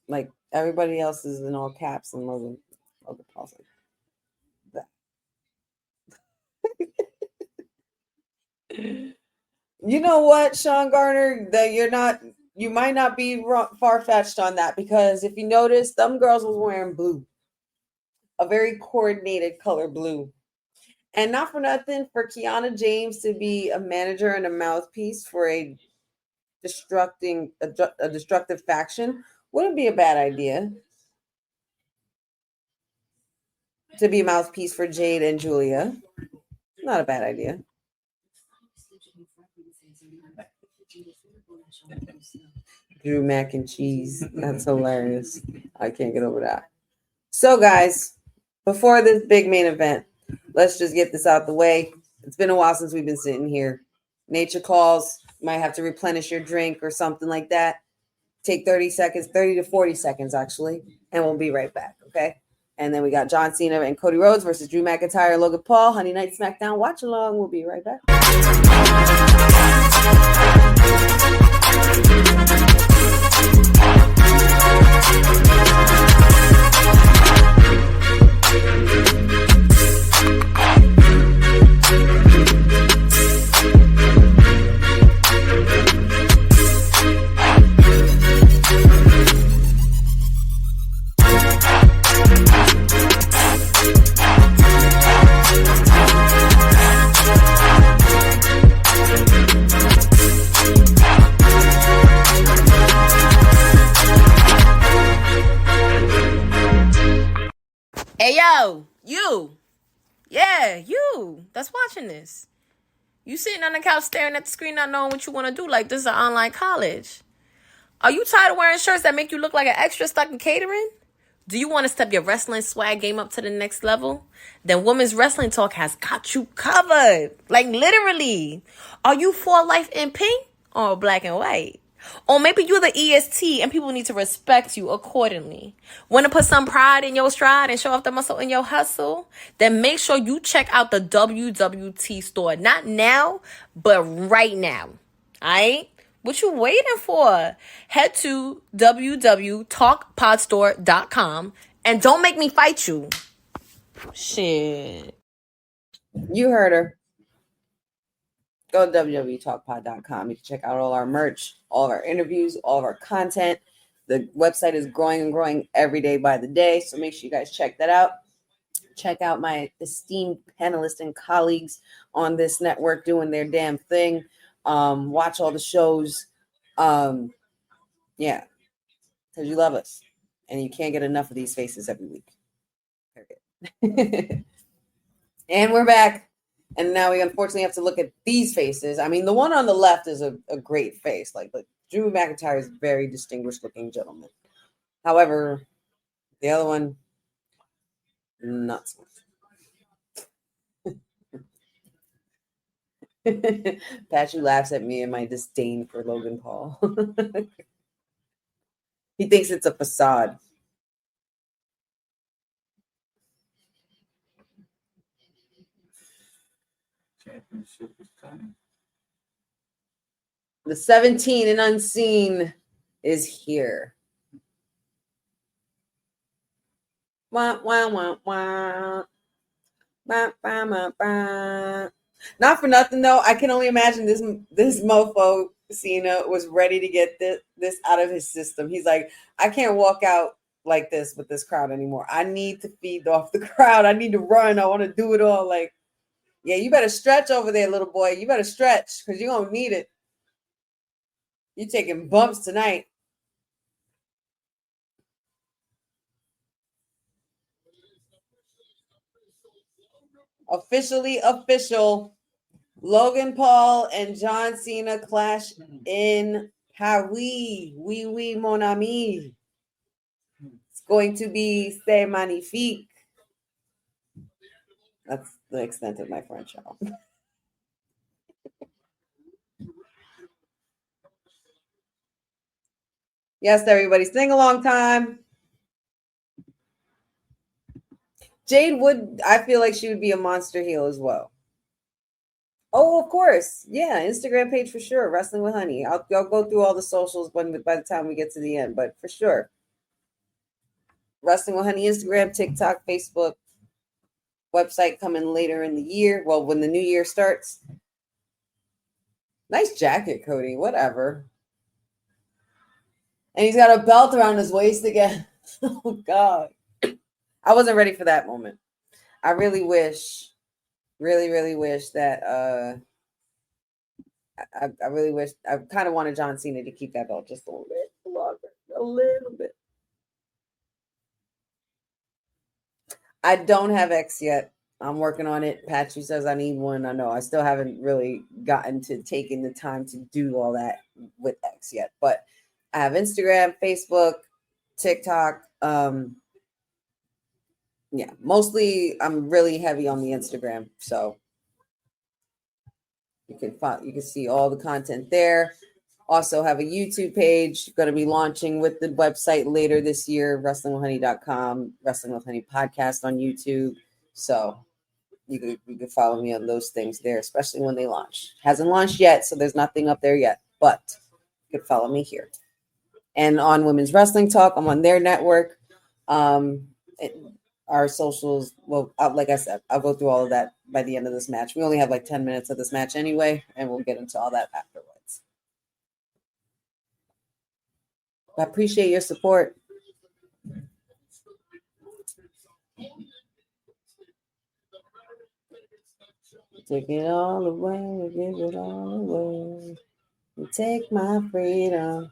Like everybody else is in all caps and Logan Paul's like that. You know what, Sean Garner, that you might not be far-fetched on that, because if you notice, them girls was wearing blue. A very coordinated color blue. And not for nothing, for Kiana James to be a manager and a mouthpiece for a destructive faction wouldn't be a bad idea. To be a mouthpiece for Jade and Julia. Not a bad idea. Drew Mac and Cheese. That's hilarious. I can't get over that. So, guys, before this big main event, let's just get this out the way. It's been a while since we've been sitting here. Nature calls. Might have to replenish your drink or something like that. Take 30 to 40 seconds, actually, and we'll be right back, okay? And then we got John Cena and Cody Rhodes versus Drew McIntyre and Logan Paul. Honey Night Smackdown watch along. We'll be right back. Hey, yo, you. Yeah, you that's watching this. You sitting on the couch staring at the screen not knowing what you want to do like this is an online college. Are you tired of wearing shirts that make you look like an extra stuck in catering? Do you want to step your wrestling swag game up to the next level? Then Women's Wrestling Talk has got you covered. Like literally. Are you for life in pink or black and white? Or maybe you're the EST and people need to respect you accordingly. Want to put some pride in your stride and show off the muscle in your hustle? Then make sure you check out the WWT store. Not now, but right now. Alright? What you waiting for? Head to www.talkpodstore.com and don't make me fight you. Shit. You heard her. Go to www.talkpod.com. You can check out all our merch, all of our interviews, all of our content. The website is growing and growing every day by the day. So make sure you guys check that out. Check out my esteemed panelists and colleagues on this network doing their damn thing. Watch all the shows. Yeah, because you love us. And you can't get enough of these faces every week. Period. And we're back. And now we unfortunately have to look at these faces. I mean, the one on the left is a great face. Like, Drew McIntyre is a very distinguished looking gentleman. However, the other one, not so much. Pachu laughs at me and my disdain for Logan Paul. He thinks it's a facade. Championship is coming. The 17 and unseen is here. Wah, wah, wah, wah. Bah, bah, bah, bah. Not for nothing though. I can only imagine this mofo Cena was ready to get this out of his system. He's like, I can't walk out like this with this crowd anymore. I need to feed off the crowd. I need to run. I want to do it all. Like, yeah, you better stretch over there, little boy. You better stretch because you're gonna need it. You're taking bumps tonight. Officially official. Logan Paul and John Cena clash in Paris. Oui, oui, mon ami. It's going to be C'est magnifique. That's the extent of my French, y'all. Yes, everybody, sing along time. Jade would, I feel like she would be a monster heel as well. Oh, of course. Yeah, Instagram page for sure. Wrestling with Honey. I'll go through all the socials by the time we get to the end, but for sure. Wrestling with Honey, Instagram, TikTok, Facebook. Website coming later in the year. Well, when the new year starts. Nice jacket, Cody. Whatever. And he's got a belt around his waist again. Oh, God. I wasn't ready for that moment. I really wish, really wish that I really wish, I kind of wanted John Cena to keep that belt just a little bit longer. A little bit. I don't have X yet. I'm working on it. Patrick says I need one. I know I still haven't really gotten to taking the time to do all that with X yet. But I have Instagram, Facebook, TikTok. Yeah, mostly I'm really heavy on the Instagram. So you can see all the content there. Also have a YouTube page. Going to be launching with the website later this year, wrestlingwithhoney.com, Wrestling with Honey podcast on YouTube. So you can follow me on those things there, especially when they launch. Hasn't launched yet, so there's nothing up there yet, but you can follow me here. And on Women's Wrestling Talk, I'm on their network. Our socials, well, like I said, I'll go through all of that by the end of this match. We only have like 10 minutes of this match anyway, and we'll get into all that afterwards. I appreciate your support. Take it all away, give it all away. You take my freedom.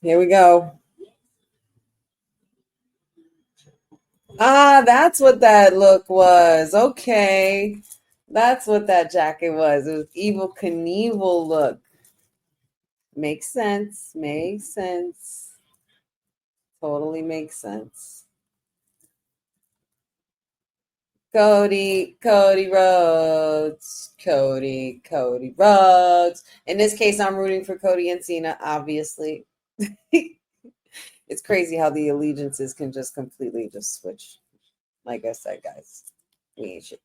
Here we go. Ah, that's what that look was. Okay. That's what that jacket was. It was Evil Knievel look. Makes sense. Makes sense. Totally makes sense. Cody Rhodes. Cody Rhodes. In this case, I'm rooting for Cody and Cena, obviously. It's crazy how the allegiances can just completely just switch. Like I said, guys, we ain't shit.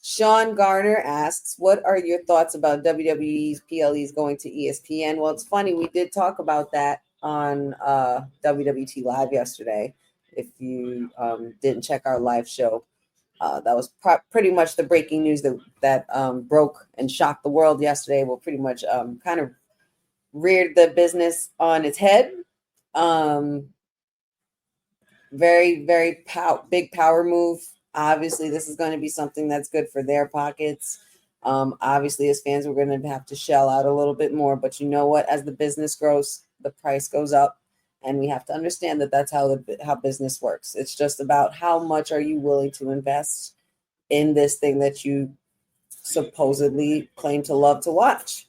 Sean Garner asks, what are your thoughts about WWE's PLEs going to ESPN? Well, it's funny. We did talk about that on WWT Live yesterday. If you didn't check our live show, that was pretty much the breaking news that broke and shocked the world yesterday. Well, pretty much kind of reared the business on its head. Very, very big power move. Obviously, this is going to be something that's good for their pockets. Obviously, as fans, we're going to have to shell out a little bit more. But you know what? As the business grows, the price goes up. And we have to understand that that's how business works. It's just about how much are you willing to invest in this thing that you supposedly claim to love to watch.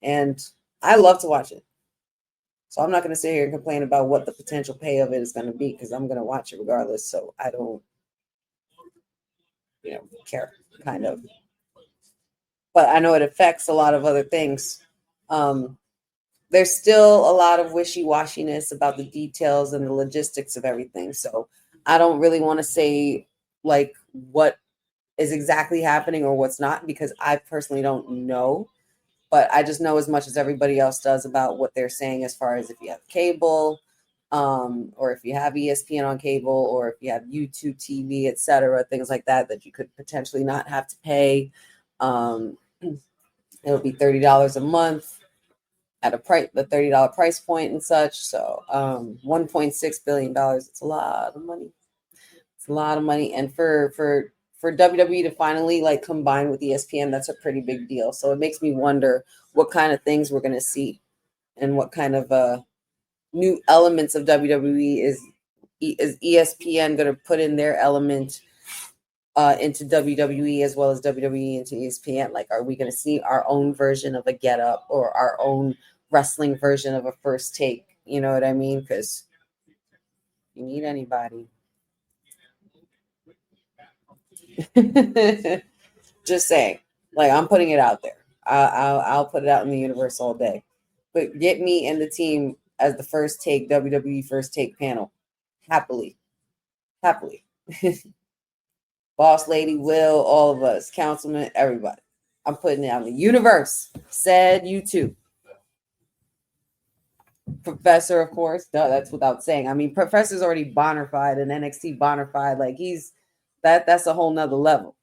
And I love to watch it. So I'm not going to sit here and complain about what the potential pay of it is going to be because I'm going to watch it regardless. So I don't, care, kind of. But I know it affects a lot of other things. There's still a lot of wishy-washiness about the details and the logistics of everything. So I don't really want to say like what is exactly happening or what's not because I personally don't know. But I just know as much as everybody else does about what they're saying as far as if you have cable, or if you have ESPN on cable, or if you have YouTube TV, etc., things like that you could potentially not have to pay. It'll be $30 a month at the $30 price point and such. So $1.6 billion. It's a lot of money. It's a lot of money. And for WWE to finally like combine with ESPN, that's a pretty big deal. So it makes me wonder what kind of things we're going to see and what kind of new elements of WWE is ESPN going to put in their element into WWE as well as WWE into ESPN. Like, are we going to see our own version of a Get Up or our own wrestling version of a First Take? You know what I mean? Because you need anybody. Just saying, like, I'm putting it out there. I'll put it out in the universe all day. But get me and the team as the First Take WWE First Take panel, happily. Boss Lady, Will, all of us, Councilman, everybody. I'm putting it out in the universe. Said you too. Professor, of course. Duh, that's without saying. I mean, Professor's already bonafide and NXT bonafide. Like that's a whole nother level.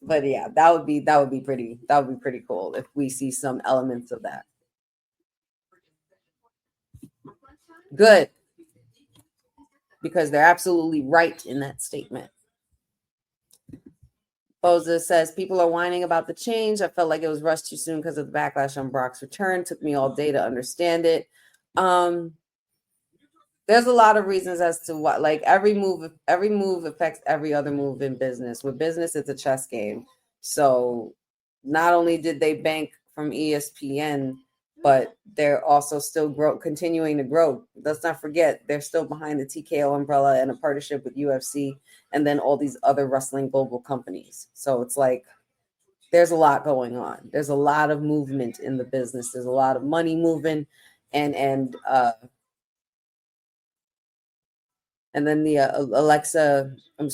But yeah, that would be pretty cool if we see some elements of that. Good. Because they're absolutely right in that statement. Boza says, people are whining about the change. I felt like it was rushed too soon because of the backlash on Brock's return. Took me all day to understand it. There's a lot of reasons as to what, like, every move affects every other move in business. With business, it's a chess game. So not only did they bank from ESPN, but they're also still continuing to grow. Let's not forget, they're still behind the TKO umbrella and a partnership with UFC and then all these other wrestling global companies. So it's like there's a lot going on. There's a lot of movement in the business. There's a lot of money moving, and then the Alexa. I'm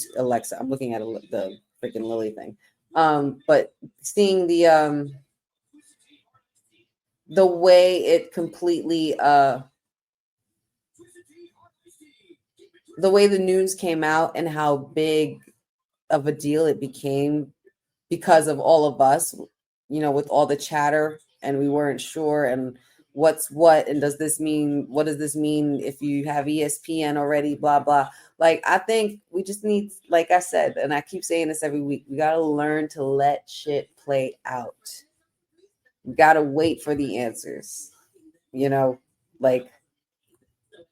looking at the freaking Lily thing. But seeing the way it completely the way the news came out and how big of a deal it became because of all of us, with all the chatter, and we weren't sure and what's what, and what does this mean if you have ESPN already, blah blah. Like, I think we just need, like I said, and I keep saying this every week, we got to learn to let shit play out. We got to wait for the answers. Like,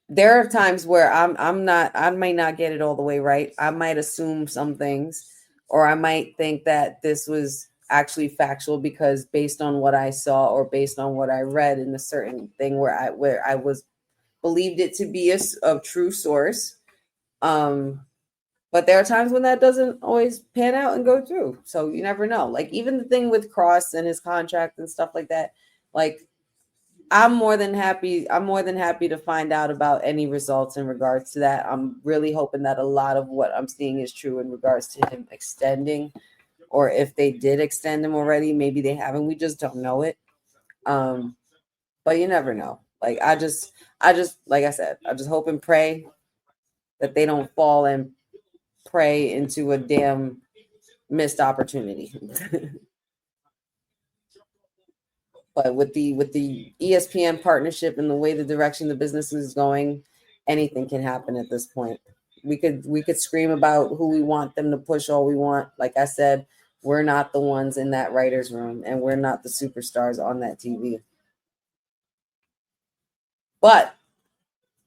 there are times where I might not get it all the way right. I might assume some things, or I might think that this was actually factual because based on what I saw or based on what I read in a certain thing where I was believed it to be a true source. But there are times when that doesn't always pan out and go through. So you never know. Like even the thing with Cross and his contract and stuff like that. Like I'm more than happy to find out about any results in regards to that. I'm really hoping that a lot of what I'm seeing is true in regards to him extending, or if they did extend him already, maybe they haven't. We just don't know it. But you never know. Like I just like I said, I just hope and pray that they don't fall and pray into a damn missed opportunity. But with the ESPN partnership and the way the direction the business is going, anything can happen at this point. We could scream about who we want them to push all we want. Like I said, we're not the ones in that writer's room, and we're not the superstars on that TV. But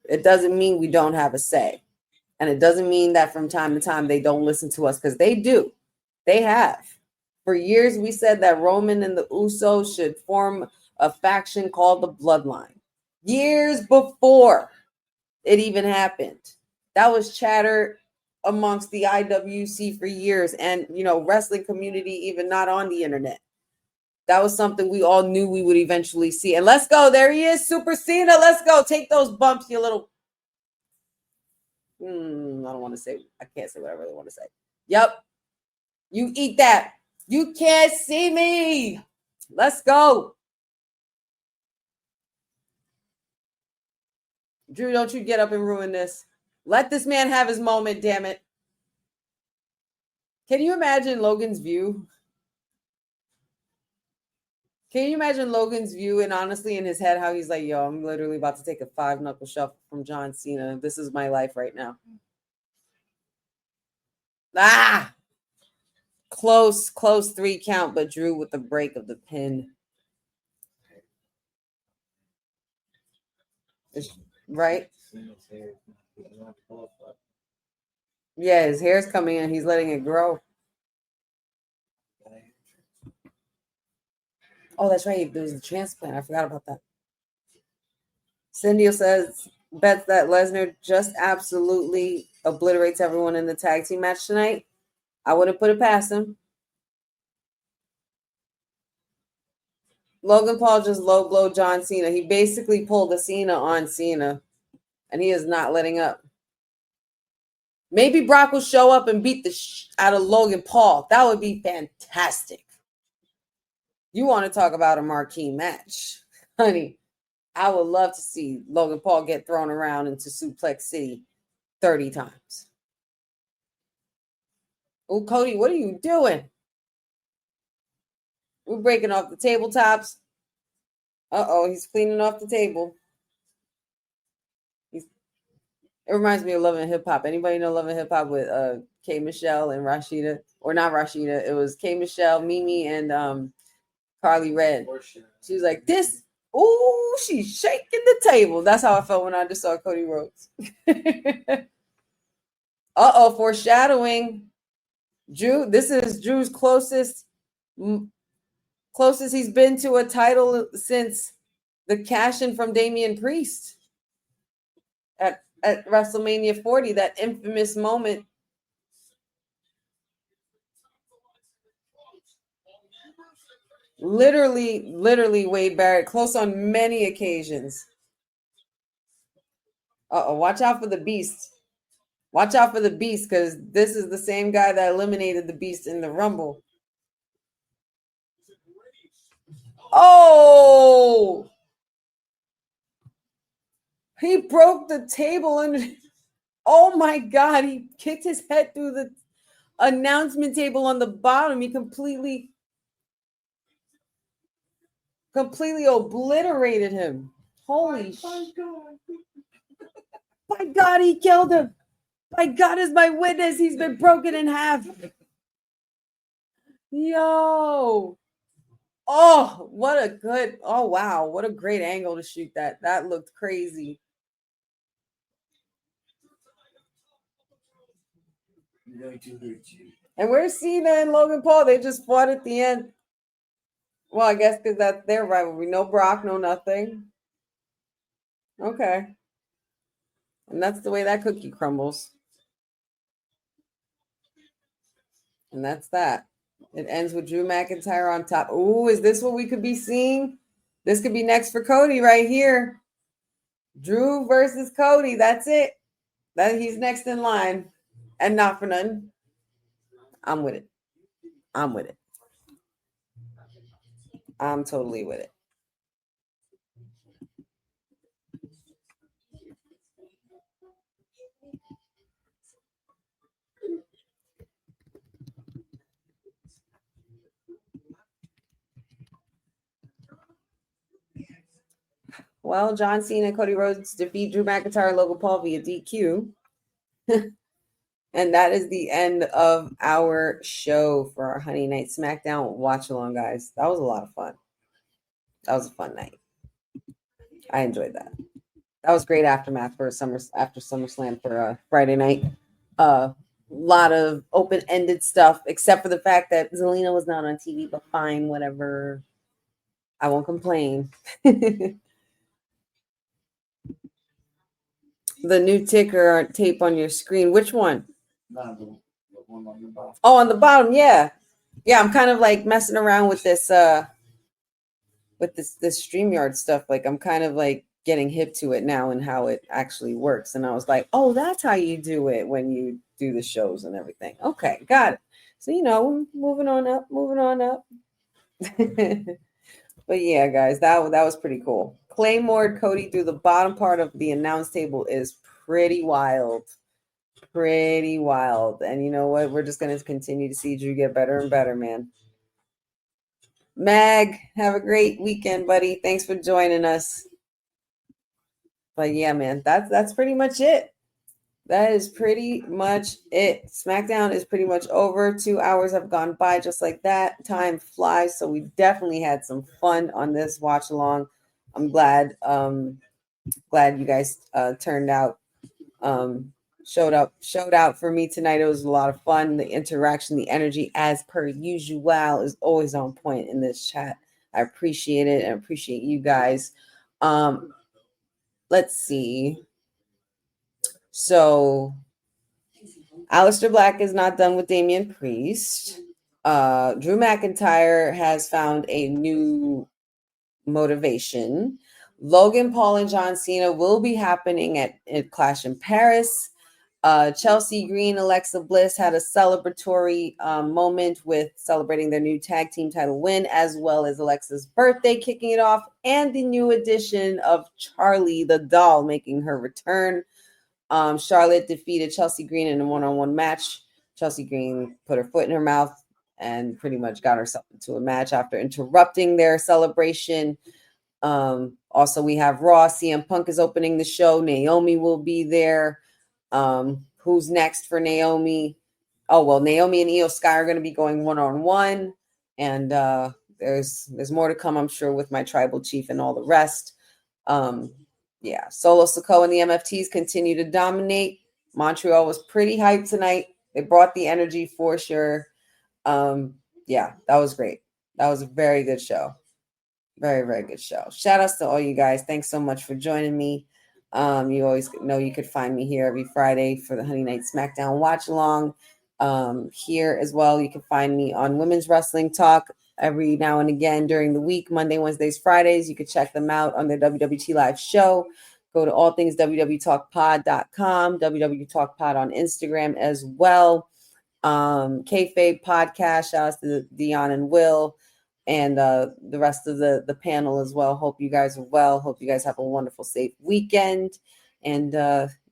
it doesn't mean we don't have a say. And it doesn't mean that from time to time they don't listen to us, because they do. They have. For years, we said that Roman and the Usos should form a faction called the Bloodline. Years before it even happened. That was chatter amongst the IWC for years, and wrestling community, even not on the internet. That was something we all knew we would eventually see. And let's go. There he is, Super Cena. Let's go. Take those bumps, you little... I don't want to say... I can't say what I really want to say. Yep. You eat that. You can't see me. Let's go. Drew, don't you get up and ruin this. Let this man have his moment, damn it. Can you imagine Logan's view? Can you imagine Logan's view, and honestly in his head how he's like, yo, I'm literally about to take a 5-knuckle shuffle from John Cena. This is my life right now. Close 3 count, but Drew with the break of the pin. Right? Yeah, his hair's coming in. He's letting it grow. Oh, that's right. There's a transplant. I forgot about that. Cindy bets that Lesnar just absolutely obliterates everyone in the tag team match tonight. I wouldn't put it past him. Logan Paul just low blow John Cena. He basically pulled a Cena on Cena, and he is not letting up. Maybe Brock will show up and beat the out of Logan Paul. That would be fantastic. You want to talk about a marquee match, honey. I would love to see Logan Paul get thrown around into Suplex City 30 times. Oh, Cody, what are you doing? We're breaking off the tabletops. Uh-oh, he's cleaning off the table. It reminds me of Love and Hip Hop. Anybody know Love and Hip Hop with K. Michelle and Rashida? Or not Rashida. It was K. Michelle, Mimi, and Carly Red. She was like, this. Ooh, she's shaking the table. That's how I felt when I just saw Cody Rhodes. Uh-oh, foreshadowing. Drew, this is Drew's closest he's been to a title since the cash-in from Damian Priest at WrestleMania 40, that infamous moment. Literally Wade Barrett, close on many occasions. Uh-oh, watch out for the Beast. Watch out for the Beast, because this is the same guy that eliminated the Beast in the Rumble. Oh! He broke the table and oh my God, he kicked his head through the announcement table on the bottom. He completely obliterated him. Holy shit. By God, he killed him. By God is my witness. He's been broken in half. Yo. Oh, wow. What a great angle to shoot that. That looked crazy. And where's Cena and Logan Paul? They just fought at the end. Well, I guess because that's their rivalry. No Brock, no nothing. Okay. And that's the way that cookie crumbles. And that's that. It ends with Drew McIntyre on top. Ooh, is this what we could be seeing? This could be next for Cody right here. Drew versus Cody. That's it. He's next in line. And not for nothing. I'm with it. I'm with it. I'm totally with it. Well, John Cena and Cody Rhodes defeat Drew McIntyre and Logan Paul via DQ. And that is the end of our show for our Honey Night Smackdown watch along, guys. That was a lot of fun. That was a fun night. I enjoyed that. That was great aftermath for after SummerSlam for Friday night. Lot of open-ended stuff, except for the fact that Zelina was not on TV, but fine, whatever. I won't complain. The new ticker tape on your screen. Which one? The one on the bottom. Oh, on the bottom, yeah. Yeah, I'm kind of like messing around with this StreamYard stuff. Like I'm kind of like getting hip to it now and how it actually works. And I was like, oh, that's how you do it when you do the shows and everything. Okay, got it. So moving on up. But yeah, guys, that was pretty cool. Claymore Cody through the bottom part of the announce table is pretty wild. Pretty wild. And you know what? We're just going to continue to see Drew get better and better, man. Mag, have a great weekend, buddy. Thanks for joining us. But yeah, man, that's pretty much it. That is pretty much it. SmackDown is pretty much over. 2 hours have gone by just like that. Time flies. So we definitely had some fun on this watch along. I'm glad you guys turned out, showed out for me tonight. It was a lot of fun. The interaction, the energy, as per usual, is always on point in this chat. I appreciate it and appreciate you guys. Let's see. So Aleister Black is not done with Damian Priest. Drew McIntyre has found a new motivation. Logan Paul and John Cena will be happening at Clash in Paris. Chelsea Green, Alexa Bliss had a celebratory moment with celebrating their new tag team title win, as well as Alexa's birthday kicking it off, and the new addition of Charlie the doll making her return. Charlotte defeated Chelsea Green in a one-on-one match. Chelsea Green put her foot in her mouth and pretty much got herself into a match after interrupting their celebration. Also, we have Raw. CM Punk is opening the show. Naomi will be there. Who's next for Naomi? Oh, well, Naomi and Io Sky are going to be going one-on-one. And there's more to come, I'm sure, with my tribal chief and all the rest. Yeah, Solo Sikoa and the MFTs continue to dominate. Montreal was pretty hyped tonight. They brought the energy for sure. Yeah, that was great. That was a very good show. Very, very good show. Shout outs to all you guys. Thanks so much for joining me. You always know you could find me here every Friday for the Honey Night Smackdown watch along. Here as well, you can find me on Women's Wrestling Talk every now and again during the week, Monday, Wednesdays, Fridays. You can check them out on their WWT live show. Go to all things www.talkpod.com, WWTalkPod on Instagram as well. Kayfabe podcast. Shout out to Dion and Will and the rest of the panel as well. Hope you guys are well. Hope you guys have a wonderful, safe weekend. And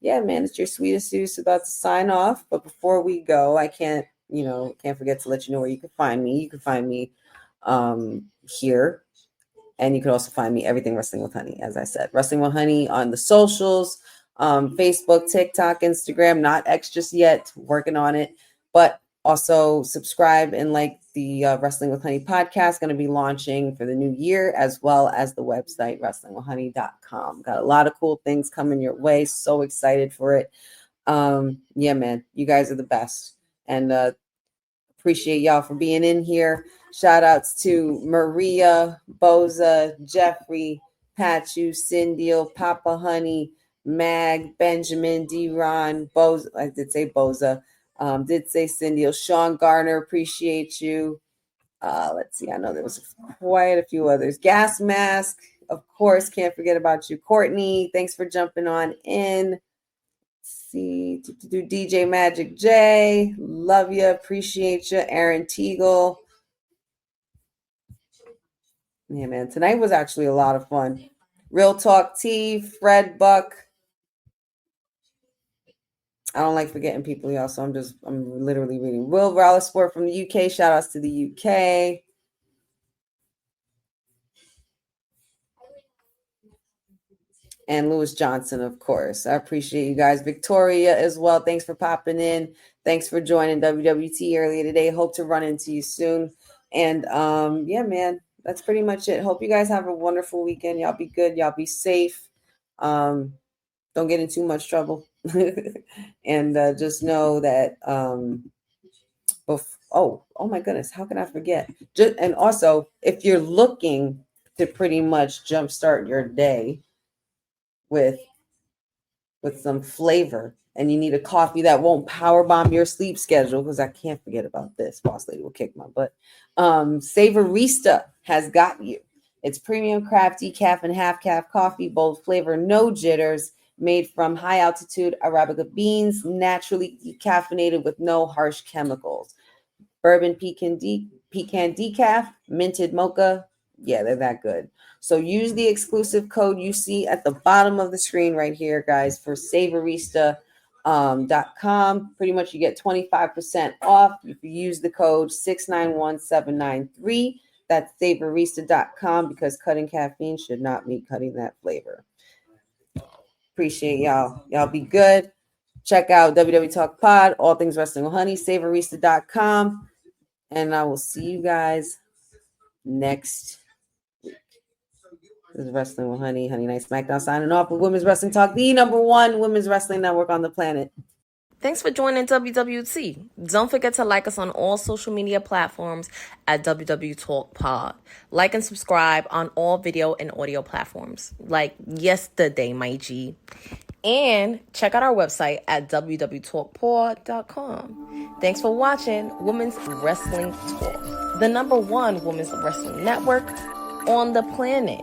yeah, man, it's your sweetest Zeus about to sign off. But before we go, I can't forget to let you know where you can find me. You can find me here. And you can also find me everything Wrestling with Honey, as I said. Wrestling with Honey on the socials, Facebook, TikTok, Instagram, not X just yet, working on it. But also subscribe and like the Wrestling with Honey podcast, going to be launching for the new year, as well as the website, wrestlingwithhoney.com. Got a lot of cool things coming your way. So excited for it. Yeah, man, you guys are the best. And appreciate y'all for being in here. Shout outs to Maria, Boza, Jeffrey, Pachu, Cindy, Papa Honey, Mag, Benjamin, D-Ron, Boza. I did say Boza. Did say Cindy. Sean Garner, appreciate you. Let's see. I know there was quite a few others. Gas Mask, of course. Can't forget about you. Courtney, thanks for jumping on in. Let's see. DJ Magic J, love you. Appreciate you. Aaron Teagle. Yeah, man. Tonight was actually a lot of fun. Real Talk T, Fred Buck. I don't like forgetting people, y'all, so I'm literally reading. Will Rallisport from the UK. Shout outs to the UK. And Lewis Johnson, of course. I appreciate you guys. Victoria as well. Thanks for popping in. Thanks for joining WWT earlier today. Hope to run into you soon. And yeah, man, that's pretty much it. Hope you guys have a wonderful weekend. Y'all be good. Y'all be safe. Don't get in too much trouble. And just know that oh my goodness, how can I forget? And also, if you're looking to pretty much jumpstart your day with some flavor, and you need a coffee that won't power bomb your sleep schedule, because I can't forget about this. Boss lady will kick my butt. Savorista has got you. It's premium craft decaf and half calf coffee, bold flavor, no jitters, made from high altitude Arabica beans, naturally decaffeinated with no harsh chemicals. Bourbon pecan decaf, minted mocha. Yeah, they're that good. So use the exclusive code you see at the bottom of the screen right here, guys, for Savorista.com. Pretty much you get 25% off if you use the code 691793. That's Savorista.com, because cutting caffeine should not mean cutting that flavor. Appreciate y'all. Y'all be good. Check out WWE Talk Pod, All Things Wrestling with Honey, Savorista.com. And I will see you guys next week. This is Wrestling with Honey, Honey Night Smackdown, signing off with Women's Wrestling Talk, the #1 women's wrestling network on the planet. Thanks for joining WWT. Don't forget to like us on all social media platforms at WW Talk Pod. Like and subscribe on all video and audio platforms, like yesterday, my G. And check out our website at www.talkpod.com. Thanks for watching Women's Wrestling Talk, the #1 women's wrestling network on the planet.